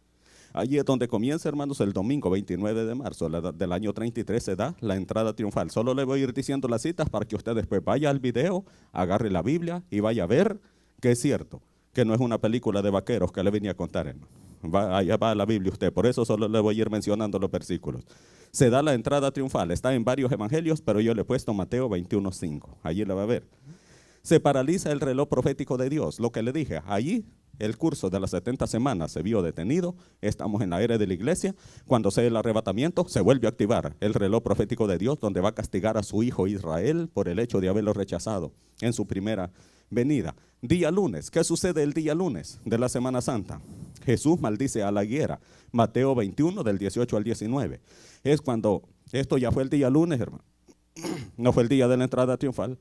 Allí es donde comienza, hermanos, el domingo 29 de marzo del año 33 se da la entrada triunfal. Solo le voy a ir diciendo las citas para que usted después vaya al video, agarre la Biblia y vaya a ver que es cierto, que no es una película de vaqueros que le venía a contar, hermano. Allá va a la Biblia usted, por eso solo le voy a ir mencionando los versículos. Se da la entrada triunfal, está en varios evangelios, pero yo le he puesto Mateo 21:5, allí la va a ver. Se paraliza el reloj profético de Dios. Lo que le dije, allí el curso de las 70 semanas se vio detenido. Estamos en la era de la iglesia. Cuando sea el arrebatamiento, se vuelve a activar el reloj profético de Dios, donde va a castigar a su hijo Israel por el hecho de haberlo rechazado en su primera venida. Día lunes. ¿Qué sucede el día lunes de la Semana Santa? Jesús maldice a la higuera. Mateo 21, del 18 al 19. Es cuando, esto ya fue el día lunes, hermano. No fue el día de la entrada triunfal.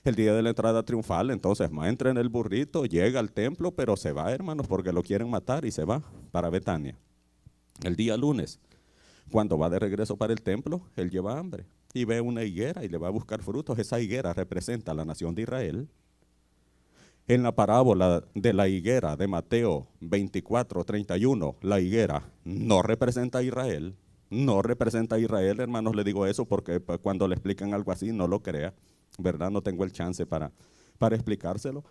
El día de la entrada triunfal, entonces entra en el burrito, llega al templo, pero se va, hermanos, porque lo quieren matar y se va para Betania. El día lunes, cuando va de regreso para el templo, él lleva hambre y ve una higuera y le va a buscar frutos. Esa higuera representa a la nación de Israel. En la parábola de la higuera de Mateo 24, 31, la higuera no representa a Israel. No representa a Israel, hermanos, le digo eso porque cuando le explican algo así no lo crea, ¿verdad? No tengo el chance para explicárselo.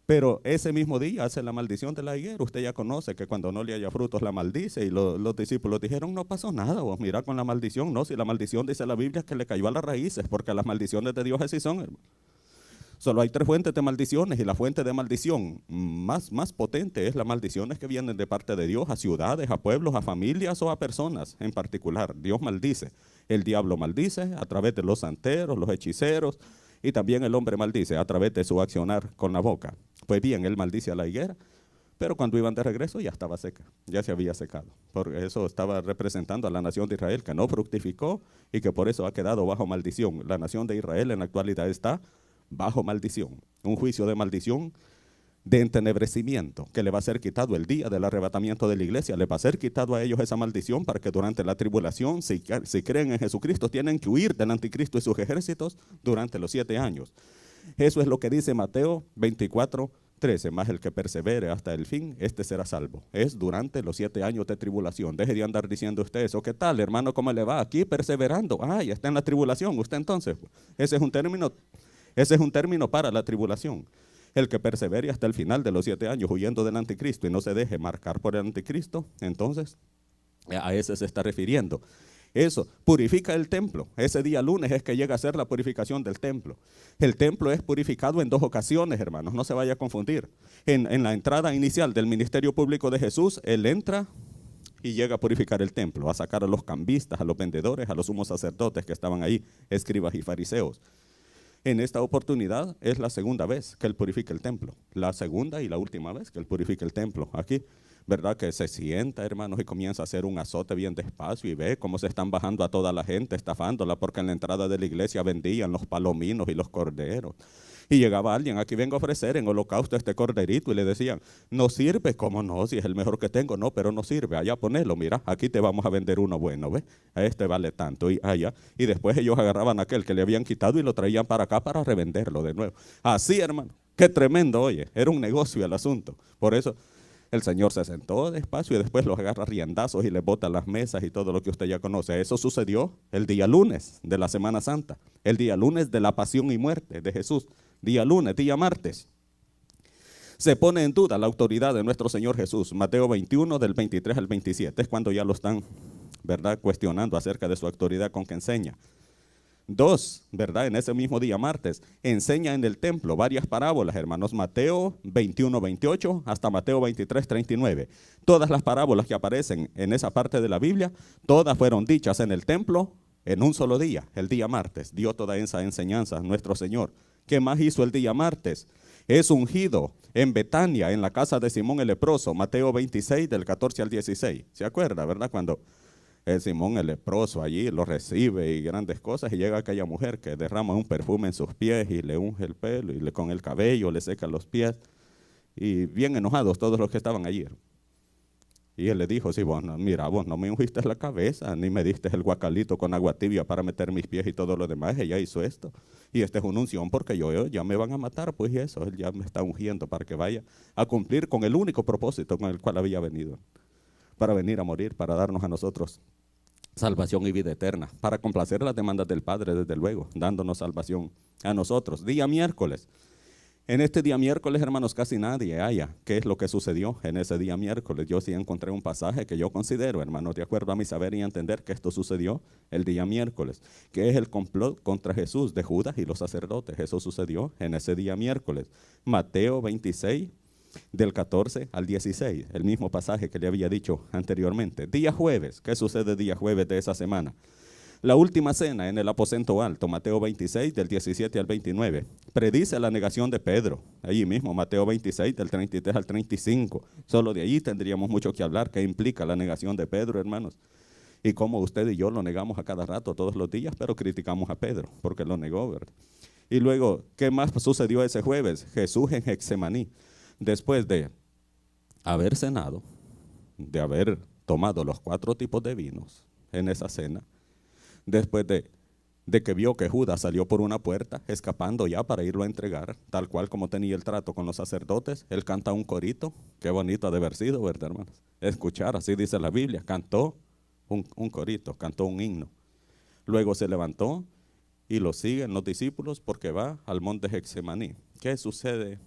Pero ese mismo día hace la maldición de la higuera. Usted ya conoce que cuando no le haya frutos la maldice y los discípulos dijeron, no pasó nada, vos mira con la maldición. No, si la maldición dice la Biblia que le cayó a las raíces, porque las maldiciones de Dios así son, hermano. Solo hay 3 fuentes de maldiciones y la fuente de maldición más potente es las maldiciones que vienen de parte de Dios a ciudades, a pueblos, a familias o a personas en particular. Dios maldice. El diablo maldice a través de los santeros, los hechiceros, y también el hombre maldice a través de su accionar con la boca. Pues bien, él maldice a la higuera, pero cuando iban de regreso ya estaba seca, ya se había secado. Porque eso estaba representando a la nación de Israel que no fructificó y que por eso ha quedado bajo maldición. La nación de Israel en la actualidad está bajo maldición, un juicio de maldición, de entenebrecimiento, que le va a ser quitado el día del arrebatamiento de la iglesia. Le va a ser quitado a ellos esa maldición para que durante la tribulación, si creen en Jesucristo, tienen que huir del anticristo y sus ejércitos durante los 7 años. Eso es lo que dice Mateo 24, 13, más el que persevere hasta el fin, este será salvo. Es durante los 7 años de tribulación. Deje de andar diciendo usted eso. ¿Qué tal, hermano? ¿Cómo le va? Aquí perseverando. Ya está en la tribulación. Usted entonces, ese es un término para la tribulación. El que persevere hasta el final de los 7 años huyendo del anticristo y no se deje marcar por el anticristo, entonces a ese se está refiriendo. Eso, purifica el templo. Ese día lunes es que llega a ser la purificación del templo. El templo es purificado en 2 ocasiones, hermanos, no se vaya a confundir. En la entrada inicial del ministerio público de Jesús, Él entra y llega a purificar el templo, a sacar a los cambistas, a los vendedores, a los sumos sacerdotes que estaban ahí, escribas y fariseos. En esta oportunidad es la segunda vez que Él purifica el templo. La segunda y la última vez que Él purifica el templo. Aquí, ¿verdad? Que se sienta, hermanos, y comienza a hacer un azote bien despacio y ve cómo se están bajando a toda la gente, estafándola, porque en la entrada de la iglesia vendían los palominos y los corderos. Y llegaba alguien, aquí vengo a ofrecer en holocausto este corderito, y le decían, no sirve. ¿Cómo no? Si es el mejor que tengo. No, pero no sirve. Allá ponelo, mira, aquí te vamos a vender uno bueno, ¿ves? A este vale tanto y allá. Y después ellos agarraban aquel que le habían quitado y lo traían para acá para revenderlo de nuevo. Así, hermano, qué tremendo, oye, era un negocio el asunto. Por eso el Señor se sentó despacio y después los agarra riendazos y les bota las mesas y todo lo que usted ya conoce. Eso sucedió el día lunes de la Semana Santa, el día lunes de la pasión y muerte de Jesús. Día lunes, día martes, se pone en duda la autoridad de nuestro Señor Jesús. Mateo 21, del 23 al 27, es cuando ya lo están, ¿verdad?, cuestionando acerca de su autoridad con que enseña. 2, ¿verdad?, en ese mismo día martes, enseña en el templo varias parábolas, hermanos. Mateo 21, 28 hasta Mateo 23, 39. Todas las parábolas que aparecen en esa parte de la Biblia, todas fueron dichas en el templo en un solo día, el día martes. Dio toda esa enseñanza nuestro Señor. ¿Qué más hizo el día martes? Es ungido en Betania, en la casa de Simón el leproso, Mateo 26, del 14 al 16. ¿Se acuerda, verdad? Cuando Simón el leproso allí lo recibe y grandes cosas, y llega aquella mujer que derrama un perfume en sus pies y le unge el pelo y con el cabello le seca los pies. Y bien enojados todos los que estaban allí. Y él le dijo, sí, vos no me ungiste la cabeza, ni me diste el guacalito con agua tibia para meter mis pies y todo lo demás. Ella hizo esto. Y esta es una unción porque yo ya me van a matar, pues y eso, él ya me está ungiendo para que vaya a cumplir con el único propósito con el cual había venido. Para venir a morir, para darnos a nosotros salvación y vida eterna, para complacer las demandas del Padre, desde luego, dándonos salvación a nosotros. Día miércoles. En este día miércoles, hermanos, casi nadie haya. ¿Qué es lo que sucedió en ese día miércoles? Yo sí encontré un pasaje que yo considero, hermanos, de acuerdo a mi saber y entender, que esto sucedió el día miércoles, que es el complot contra Jesús de Judas y los sacerdotes. Eso sucedió en ese día miércoles. Mateo 26, del 14 al 16, el mismo pasaje que le había dicho anteriormente. Día jueves, ¿qué sucede día jueves de esa semana? La última cena en el aposento alto, Mateo 26, del 17 al 29, predice la negación de Pedro. Allí mismo, Mateo 26, del 33 al 35. Solo de allí tendríamos mucho que hablar, qué implica la negación de Pedro, hermanos. Y cómo usted y yo lo negamos a cada rato, todos los días, pero criticamos a Pedro, porque lo negó, ¿verdad? Y luego, ¿qué más sucedió ese jueves? Jesús en Getsemaní, después de haber cenado, de haber tomado los 4 tipos de vinos en esa cena, después de que vio que Judas salió por una puerta, escapando ya para irlo a entregar, tal cual como tenía el trato con los sacerdotes, él canta un corito. Qué bonito ha de haber sido, ¿verdad, hermanos? Escuchar, así dice la Biblia, cantó un corito, cantó un himno. Luego se levantó y lo siguen los discípulos porque va al monte Getsemaní. ¿Qué sucede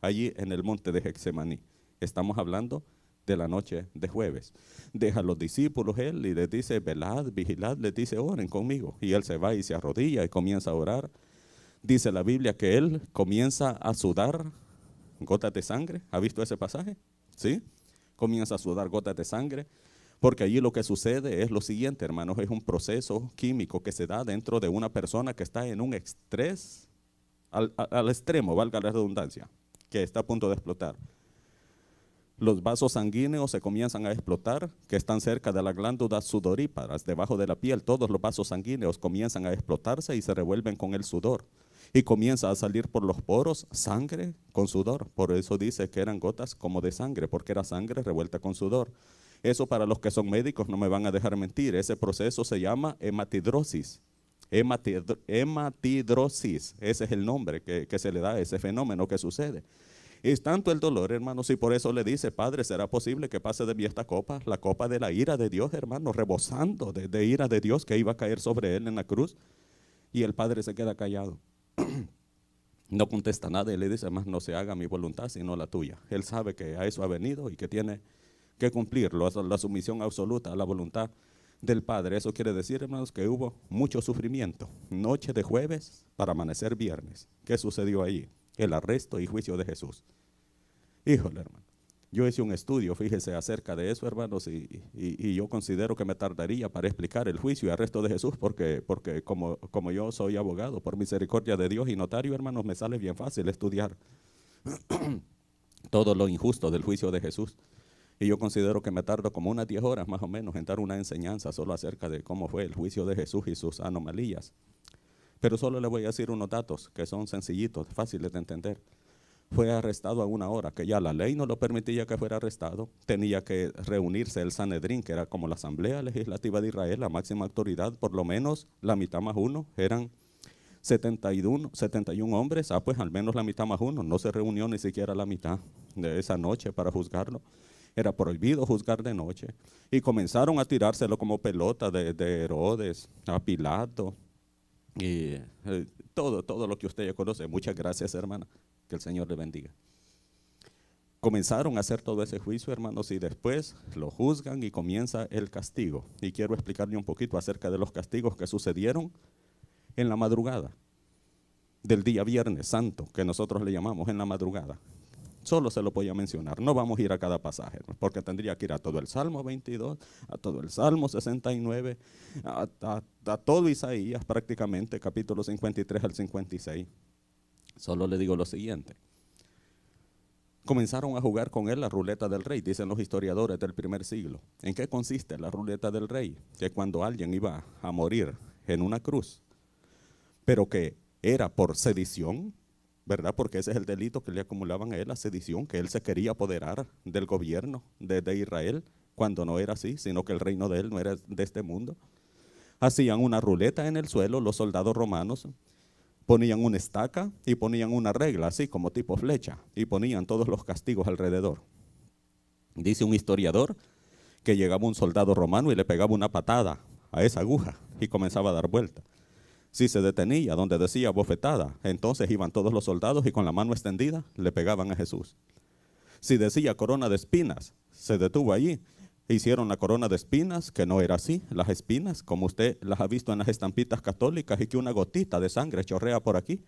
allí en el monte de Getsemaní? Estamos hablando de la noche de jueves. Deja a los discípulos él y les dice, velad, vigilad, les dice, oren conmigo. Y él se va y se arrodilla y comienza a orar. Dice la Biblia que él comienza a sudar gotas de sangre. ¿Ha visto ese pasaje? ¿Sí? Comienza a sudar gotas de sangre. Porque allí lo que sucede es lo siguiente, hermanos, es un proceso químico que se da dentro de una persona que está en un estrés al extremo, valga la redundancia, que está a punto de explotar. Los vasos sanguíneos se comienzan a explotar, que están cerca de las glándulas sudoríparas, debajo de la piel. Todos los vasos sanguíneos comienzan a explotarse y se revuelven con el sudor. Y comienza a salir por los poros sangre con sudor. Por eso dice que eran gotas como de sangre, porque era sangre revuelta con sudor. Eso, para los que son médicos no me van a dejar mentir, ese proceso se llama hematidrosis. Hematidrosis, ese es el nombre que se le da a ese fenómeno que sucede. Es tanto el dolor, hermanos, y por eso le dice, Padre, ¿será posible que pase de mí esta copa? La copa de la ira de Dios, hermano, rebosando de ira de Dios que iba a caer sobre él en la cruz. Y el Padre se queda callado. No contesta nada y le dice, más no se haga mi voluntad sino la tuya. Él sabe que a eso ha venido y que tiene que cumplirlo, la sumisión absoluta a la voluntad del Padre. Eso quiere decir, hermanos, que hubo mucho sufrimiento. Noche de jueves para amanecer viernes. ¿Qué sucedió ahí? El arresto y juicio de Jesús. Híjole, hermano. Yo hice un estudio, fíjese, acerca de eso, hermanos, y yo considero que me tardaría para explicar el juicio y arresto de Jesús, porque como yo soy abogado, por misericordia de Dios y notario, hermanos, me sale bien fácil estudiar todo lo injusto del juicio de Jesús. Y yo considero que me tardo como unas 10 horas más o menos en dar una enseñanza solo acerca de cómo fue el juicio de Jesús y sus anomalías. Pero solo le voy a decir unos datos que son sencillitos, fáciles de entender. Fue arrestado a una hora, que ya la ley no lo permitía que fuera arrestado. Tenía que reunirse el Sanedrín, que era como la Asamblea Legislativa de Israel, la máxima autoridad, por lo menos la mitad más uno, eran 71 hombres, pues al menos la mitad más uno. No se reunió ni siquiera la mitad de esa noche para juzgarlo. Era prohibido juzgar de noche. Y comenzaron a tirárselo como pelota de Herodes, a Pilato, y todo lo que usted ya conoce. Muchas gracias, hermana. Que el Señor le bendiga. Comenzaron a hacer todo ese juicio, hermanos, y después lo juzgan y comienza el castigo. Y quiero explicarle un poquito acerca de los castigos que sucedieron en la madrugada del día Viernes Santo, que nosotros le llamamos en la madrugada. Solo se lo voy a mencionar, no vamos a ir a cada pasaje, porque tendría que ir a todo el Salmo 22, a todo el Salmo 69, a todo Isaías prácticamente, capítulo 53 al 56. Solo le digo lo siguiente. Comenzaron a jugar con él la ruleta del rey, dicen los historiadores del primer siglo. ¿En qué consiste la ruleta del rey? Que cuando alguien iba a morir en una cruz, pero que era por sedición, ¿verdad? Porque ese es el delito que le acumulaban a él, la sedición, que él se quería apoderar del gobierno de Israel, cuando no era así, sino que el reino de él no era de este mundo. Hacían una ruleta en el suelo, los soldados romanos, ponían una estaca y ponían una regla, así como tipo flecha, y ponían todos los castigos alrededor. Dice un historiador que llegaba un soldado romano y le pegaba una patada a esa aguja y comenzaba a dar vuelta. Si se detenía donde decía bofetada, entonces iban todos los soldados y con la mano extendida le pegaban a Jesús. Si decía corona de espinas, se detuvo allí. Hicieron la corona de espinas, que no era así. Las espinas, como usted las ha visto en las estampitas católicas, y que una gotita de sangre chorrea por aquí.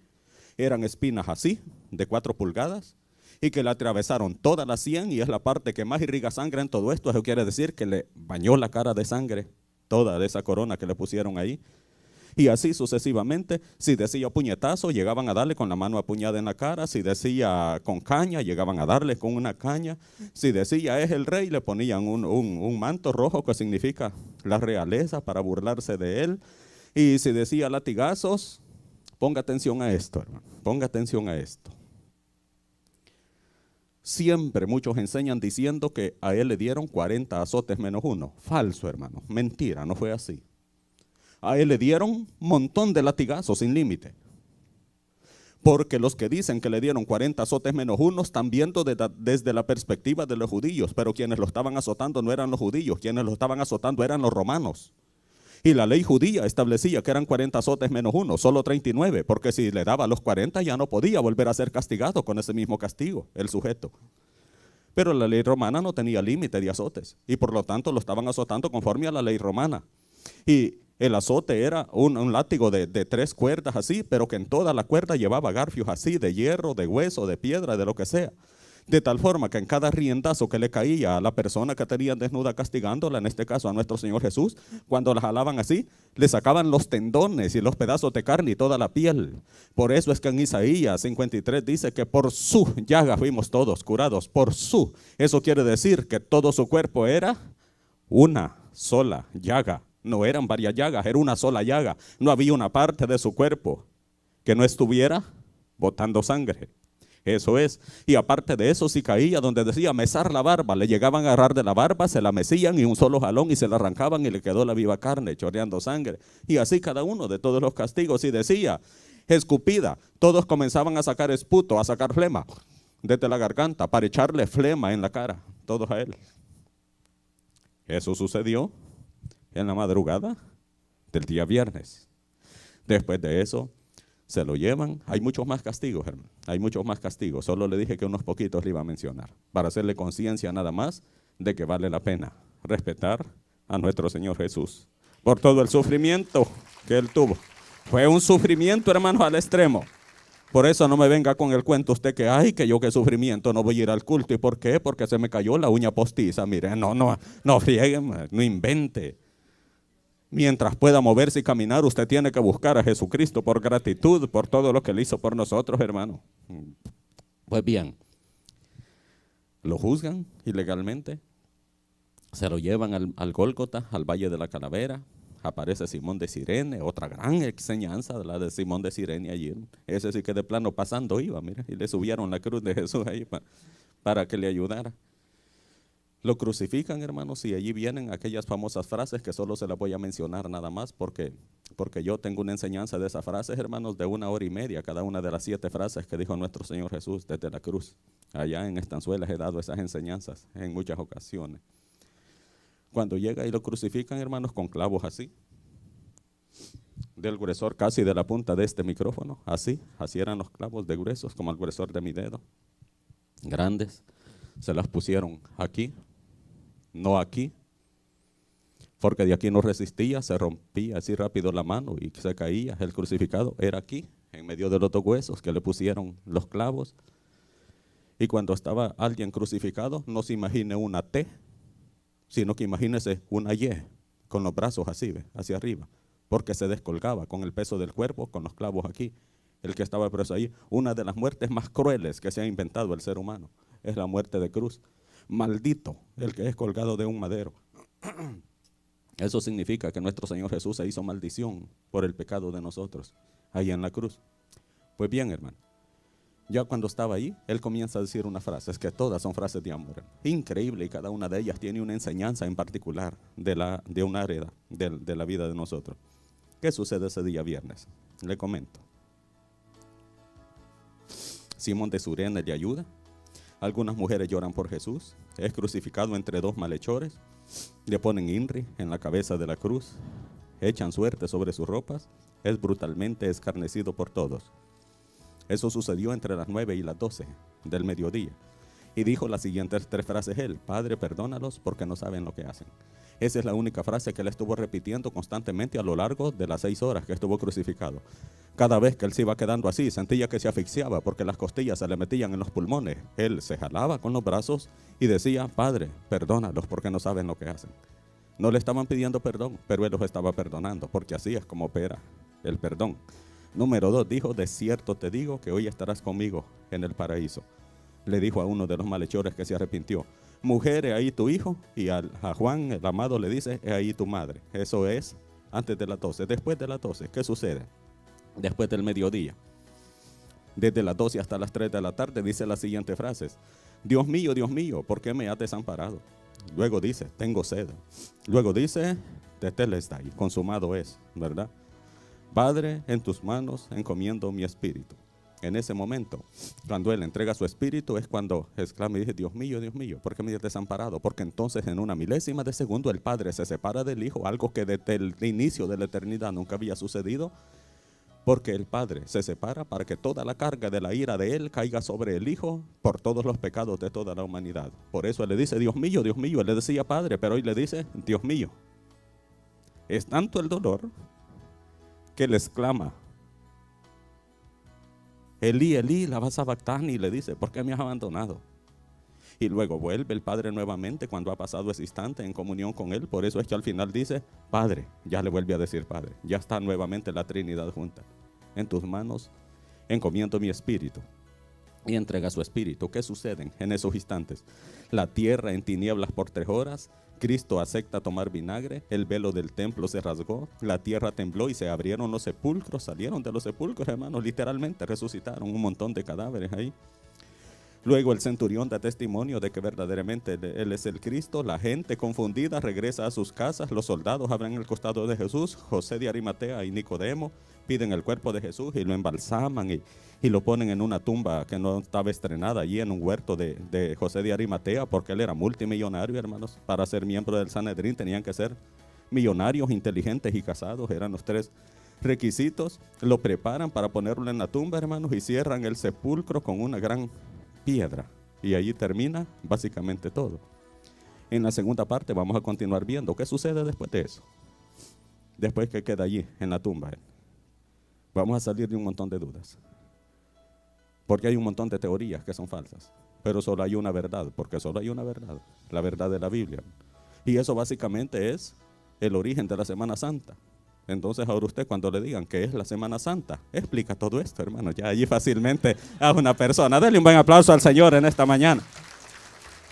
Eran espinas así, de 4 pulgadas, y que le atravesaron toda la sien, y es la parte que más irriga sangre en todo esto. Eso quiere decir que le bañó la cara de sangre, toda esa corona que le pusieron ahí. Y así sucesivamente. Si decía puñetazo, llegaban a darle con la mano apuñada en la cara. Si decía con caña, llegaban a darle con una caña. Si decía es el rey, le ponían un manto rojo que significa la realeza para burlarse de él. Y si decía latigazos, ponga atención a esto, hermano, ponga atención a esto. Siempre muchos enseñan diciendo que a él le dieron 40 azotes menos 1. Falso, hermano, mentira, no fue así. A él le dieron un montón de latigazos sin límite. Porque los que dicen que le dieron 40 azotes menos 1 están viendo desde la perspectiva de los judíos, pero quienes lo estaban azotando no eran los judíos, quienes lo estaban azotando eran los romanos. Y la ley judía establecía que eran 40 azotes menos 1, solo 39, porque si le daba los 40 ya no podía volver a ser castigado con ese mismo castigo, el sujeto. Pero la ley romana no tenía límite de azotes, y por lo tanto lo estaban azotando conforme a la ley romana. Y el azote era un látigo de 3 cuerdas así, pero que en toda la cuerda llevaba garfios así, de hierro, de hueso, de piedra, de lo que sea. De tal forma que en cada riendazo que le caía a la persona que tenían desnuda castigándola, en este caso a nuestro Señor Jesús, cuando la jalaban así, le sacaban los tendones y los pedazos de carne y toda la piel. Por eso es que en Isaías 53 dice que por su llaga fuimos todos curados, por su. Eso quiere decir que todo su cuerpo era una sola llaga. No eran varias llagas, era una sola llaga. No había una parte de su cuerpo que no estuviera botando sangre. Eso es. Y aparte de eso, si caía donde decía mesar la barba, le llegaban a agarrar de la barba, se la mecían y un solo jalón y se la arrancaban y le quedó la viva carne chorreando sangre. Y así cada uno de todos los castigos. Y decía escupida, todos comenzaban a sacar esputo, a sacar flema desde la garganta para echarle flema en la cara, todos a él. Eso sucedió en la madrugada del día viernes. Después de eso, se lo llevan. Hay muchos más castigos, hermano. Hay muchos más castigos. Solo le dije que unos poquitos le iba a mencionar. Para hacerle conciencia nada más de que vale la pena respetar a nuestro Señor Jesús. Por todo el sufrimiento que Él tuvo. Fue un sufrimiento, hermanos, al extremo. Por eso no me venga con el cuento usted que, ay, que yo qué sufrimiento, no voy a ir al culto. ¿Y por qué? Porque se me cayó la uña postiza. Mire, no friegue, no invente. Mientras pueda moverse y caminar, usted tiene que buscar a Jesucristo por gratitud, por todo lo que Él hizo por nosotros, hermano. Pues bien, lo juzgan ilegalmente, se lo llevan al Gólgota, al Valle de la Calavera. Aparece Simón de Cirene, otra gran enseñanza de la de Simón de Cirene allí. Ese sí que de plano pasando iba, mira, y le subieron la cruz de Jesús ahí para que le ayudara. Lo crucifican, hermanos, y allí vienen aquellas famosas frases que solo se las voy a mencionar nada más porque yo tengo una enseñanza de esas frases, hermanos, de 1 hora y media, cada una de las 7 frases que dijo nuestro Señor Jesús desde la cruz. Allá en Estanzuelas he dado esas enseñanzas en muchas ocasiones. Cuando llega y lo crucifican, hermanos, con clavos así, del gruesor casi de la punta de este micrófono, así eran los clavos de gruesos, como el gruesor de mi dedo, grandes. Se las pusieron aquí, no aquí, porque de aquí no resistía, se rompía así rápido la mano y se caía. El crucificado era aquí, en medio de los 2 huesos que le pusieron los clavos. Y cuando estaba alguien crucificado, no se imagine una T, sino que imagínese una Y, con los brazos así, hacia arriba, porque se descolgaba con el peso del cuerpo, con los clavos aquí. El que estaba preso ahí, una de las muertes más crueles que se ha inventado el ser humano, es la muerte de cruz. Maldito el que es colgado de un madero. Eso significa que nuestro Señor Jesús se hizo maldición por el pecado de nosotros, ahí en la cruz. Pues bien, hermano, ya cuando estaba ahí, Él comienza a decir una frase, es que todas son frases de amor. Increíble, y cada una de ellas tiene una enseñanza en particular de un área de la vida de nosotros. ¿Qué sucede ese día viernes? Le comento. Simón de Cirene le ayuda. Algunas mujeres lloran por Jesús. Es crucificado entre 2 malhechores. Le ponen INRI en la cabeza de la cruz. echan suerte sobre sus ropas, es brutalmente escarnecido por todos. Eso sucedió entre las 9 y las 12 del mediodía. Y dijo las siguientes 3 frases él: Padre, perdónalos porque no saben lo que hacen. Esa es la única frase que él estuvo repitiendo constantemente a lo largo de las 6 horas que estuvo crucificado. Cada vez que él se iba quedando así, sentía que se asfixiaba porque las costillas se le metían en los pulmones. Él se jalaba con los brazos y decía: Padre, perdónalos porque no saben lo que hacen. No le estaban pidiendo perdón, pero él los estaba perdonando, porque así es como opera el perdón. Número 2, dijo: de cierto te digo que hoy estarás conmigo en el paraíso. Le dijo a uno de los malhechores que se arrepintió: mujer, he ahí tu hijo. Y a Juan, el amado, le dice: he ahí tu madre. Eso es antes de las 12. Después de las 12, ¿qué sucede? Después del mediodía, desde las 12 hasta las 3 de la tarde, dice las siguientes frases: Dios mío, ¿por qué me has desamparado? Luego dice: tengo sed. Luego dice: tetelestai, consumado es, ¿verdad? Padre, en tus manos encomiendo mi espíritu. En ese momento, cuando él entrega su espíritu, es cuando exclama y dice: Dios mío, ¿por qué me has desamparado? Porque entonces en una milésima de segundo el Padre se separa del Hijo, algo que desde el inicio de la eternidad nunca había sucedido, porque el Padre se separa para que toda la carga de la ira de él caiga sobre el Hijo por todos los pecados de toda la humanidad. Por eso él le dice: Dios mío, él le decía Padre, pero hoy le dice: Dios mío. Es tanto el dolor que él exclama: Elí, Elí, lama sabactani, y le dice: ¿por qué me has abandonado? Y luego vuelve el Padre nuevamente cuando ha pasado ese instante en comunión con él. Por eso es que al final dice: Padre, ya le vuelve a decir Padre. Ya está nuevamente la Trinidad junta. En tus manos encomiendo mi espíritu. Y entrega su espíritu. ¿Qué sucede en esos instantes? La tierra en tinieblas por 3 horas. Cristo acepta tomar vinagre, el velo del templo se rasgó, la tierra tembló y se abrieron los sepulcros, salieron de los sepulcros, hermanos, literalmente resucitaron un montón de cadáveres ahí. Luego el centurión da testimonio de que verdaderamente él es el Cristo. La gente confundida regresa a sus casas. Los soldados abren el costado de Jesús. José de Arimatea y Nicodemo piden el cuerpo de Jesús y lo embalsaman y lo ponen en una tumba que no estaba estrenada allí en un huerto de José de Arimatea, porque él era multimillonario, hermanos. Para ser miembro del Sanedrín tenían que ser millonarios, inteligentes y casados. Eran los 3 requisitos. Lo preparan para ponerlo en la tumba, hermanos, y cierran el sepulcro con una gran piedra. Y allí termina básicamente todo. En la segunda parte vamos a continuar viendo qué sucede después de eso. Después que queda allí en la tumba, vamos a salir de un montón de dudas. Porque hay un montón de teorías que son falsas. Pero solo hay una verdad, porque solo hay una verdad, la verdad de la Biblia. Y eso básicamente es el origen de la Semana Santa. Entonces ahora usted, cuando le digan que es la Semana Santa, explica todo esto, hermano. Ya allí fácilmente a una persona. Dele un buen aplauso al Señor en esta mañana.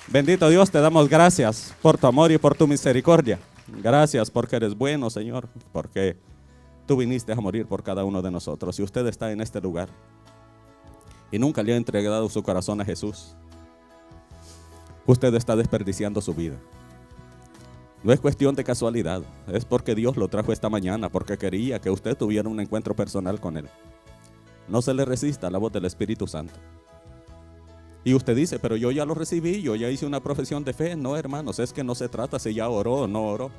Bendito Dios, te damos gracias por tu amor y por tu misericordia. Gracias porque eres bueno, Señor, porque tú viniste a morir por cada uno de nosotros. Si usted está en este lugar y nunca le ha entregado su corazón a Jesús, usted está desperdiciando su vida. No es cuestión de casualidad, es porque Dios lo trajo esta mañana, porque quería que usted tuviera un encuentro personal con Él. No se le resista a la voz del Espíritu Santo. Y usted dice: pero yo ya lo recibí, yo ya hice una profesión de fe. No, hermanos, es que no se trata si ya oró o no oró,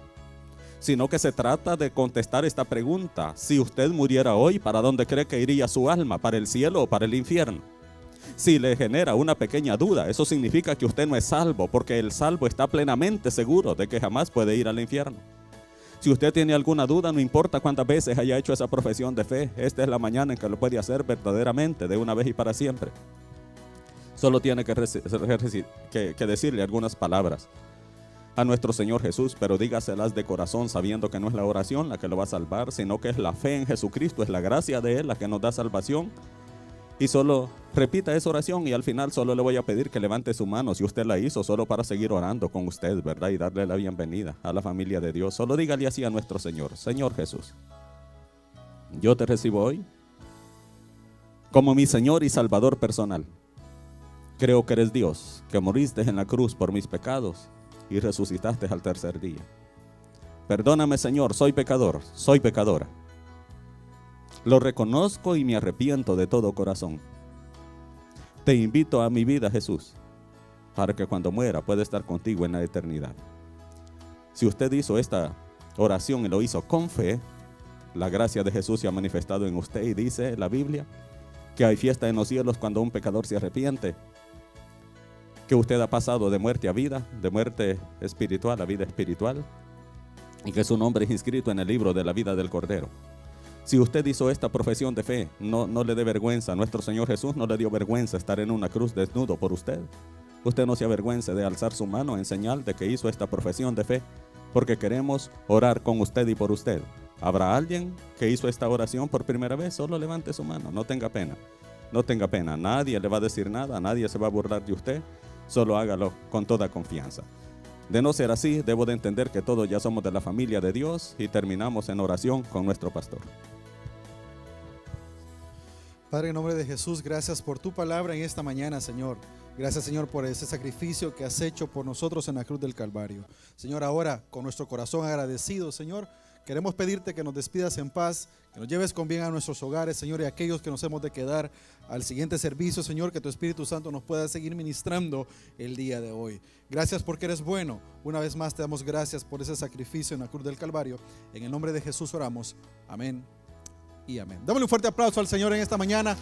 sino que se trata de contestar esta pregunta: si usted muriera hoy, ¿para dónde cree que iría su alma? ¿Para el cielo o para el infierno? Si le genera una pequeña duda, eso significa que usted no es salvo, porque el salvo está plenamente seguro de que jamás puede ir al infierno. Si usted tiene alguna duda, no importa cuántas veces haya hecho esa profesión de fe, esta es la mañana en que lo puede hacer verdaderamente, de una vez y para siempre. Solo tiene que decirle algunas palabras a nuestro Señor Jesús, pero dígaselas de corazón, sabiendo que no es la oración la que lo va a salvar, sino que es la fe en Jesucristo, es la gracia de Él la que nos da salvación. Y solo repita esa oración y al final solo le voy a pedir que levante su mano si usted la hizo, solo para seguir orando con usted, ¿verdad? Y darle la bienvenida a la familia de Dios. Solo dígale así a nuestro Señor: Señor Jesús, yo te recibo hoy como mi Señor y Salvador personal. Creo que eres Dios, que moriste en la cruz por mis pecados y resucitaste al tercer día. Perdóname, Señor, soy pecador, soy pecadora. Lo reconozco y me arrepiento de todo corazón. Te invito a mi vida, Jesús, para que cuando muera pueda estar contigo en la eternidad. Si usted hizo esta oración y lo hizo con fe, la gracia de Jesús se ha manifestado en usted y dice la Biblia que hay fiesta en los cielos cuando un pecador se arrepiente, que usted ha pasado de muerte a vida, de muerte espiritual a vida espiritual, y que su nombre es inscrito en el libro de la vida del Cordero. Si usted hizo esta profesión de fe, no le dé vergüenza. Nuestro Señor Jesús no le dio vergüenza estar en una cruz desnudo por usted. Usted no se avergüence de alzar su mano en señal de que hizo esta profesión de fe, porque queremos orar con usted y por usted. ¿Habrá alguien que hizo esta oración por primera vez? Solo levante su mano, no tenga pena. No tenga pena, nadie le va a decir nada, nadie se va a burlar de usted. Solo hágalo con toda confianza. De no ser así, debo de entender que todos ya somos de la familia de Dios y terminamos en oración con nuestro pastor. Padre, en nombre de Jesús, gracias por tu palabra en esta mañana, Señor. Gracias, Señor, por ese sacrificio que has hecho por nosotros en la cruz del Calvario. Señor, ahora con nuestro corazón agradecido, Señor, queremos pedirte que nos despidas en paz, que nos lleves con bien a nuestros hogares, Señor, y a aquellos que nos hemos de quedar al siguiente servicio, Señor, que tu Espíritu Santo nos pueda seguir ministrando el día de hoy. Gracias porque eres bueno. Una vez más te damos gracias por ese sacrificio en la cruz del Calvario. En el nombre de Jesús oramos. Amén y amén. Démosle un fuerte aplauso al Señor en esta mañana.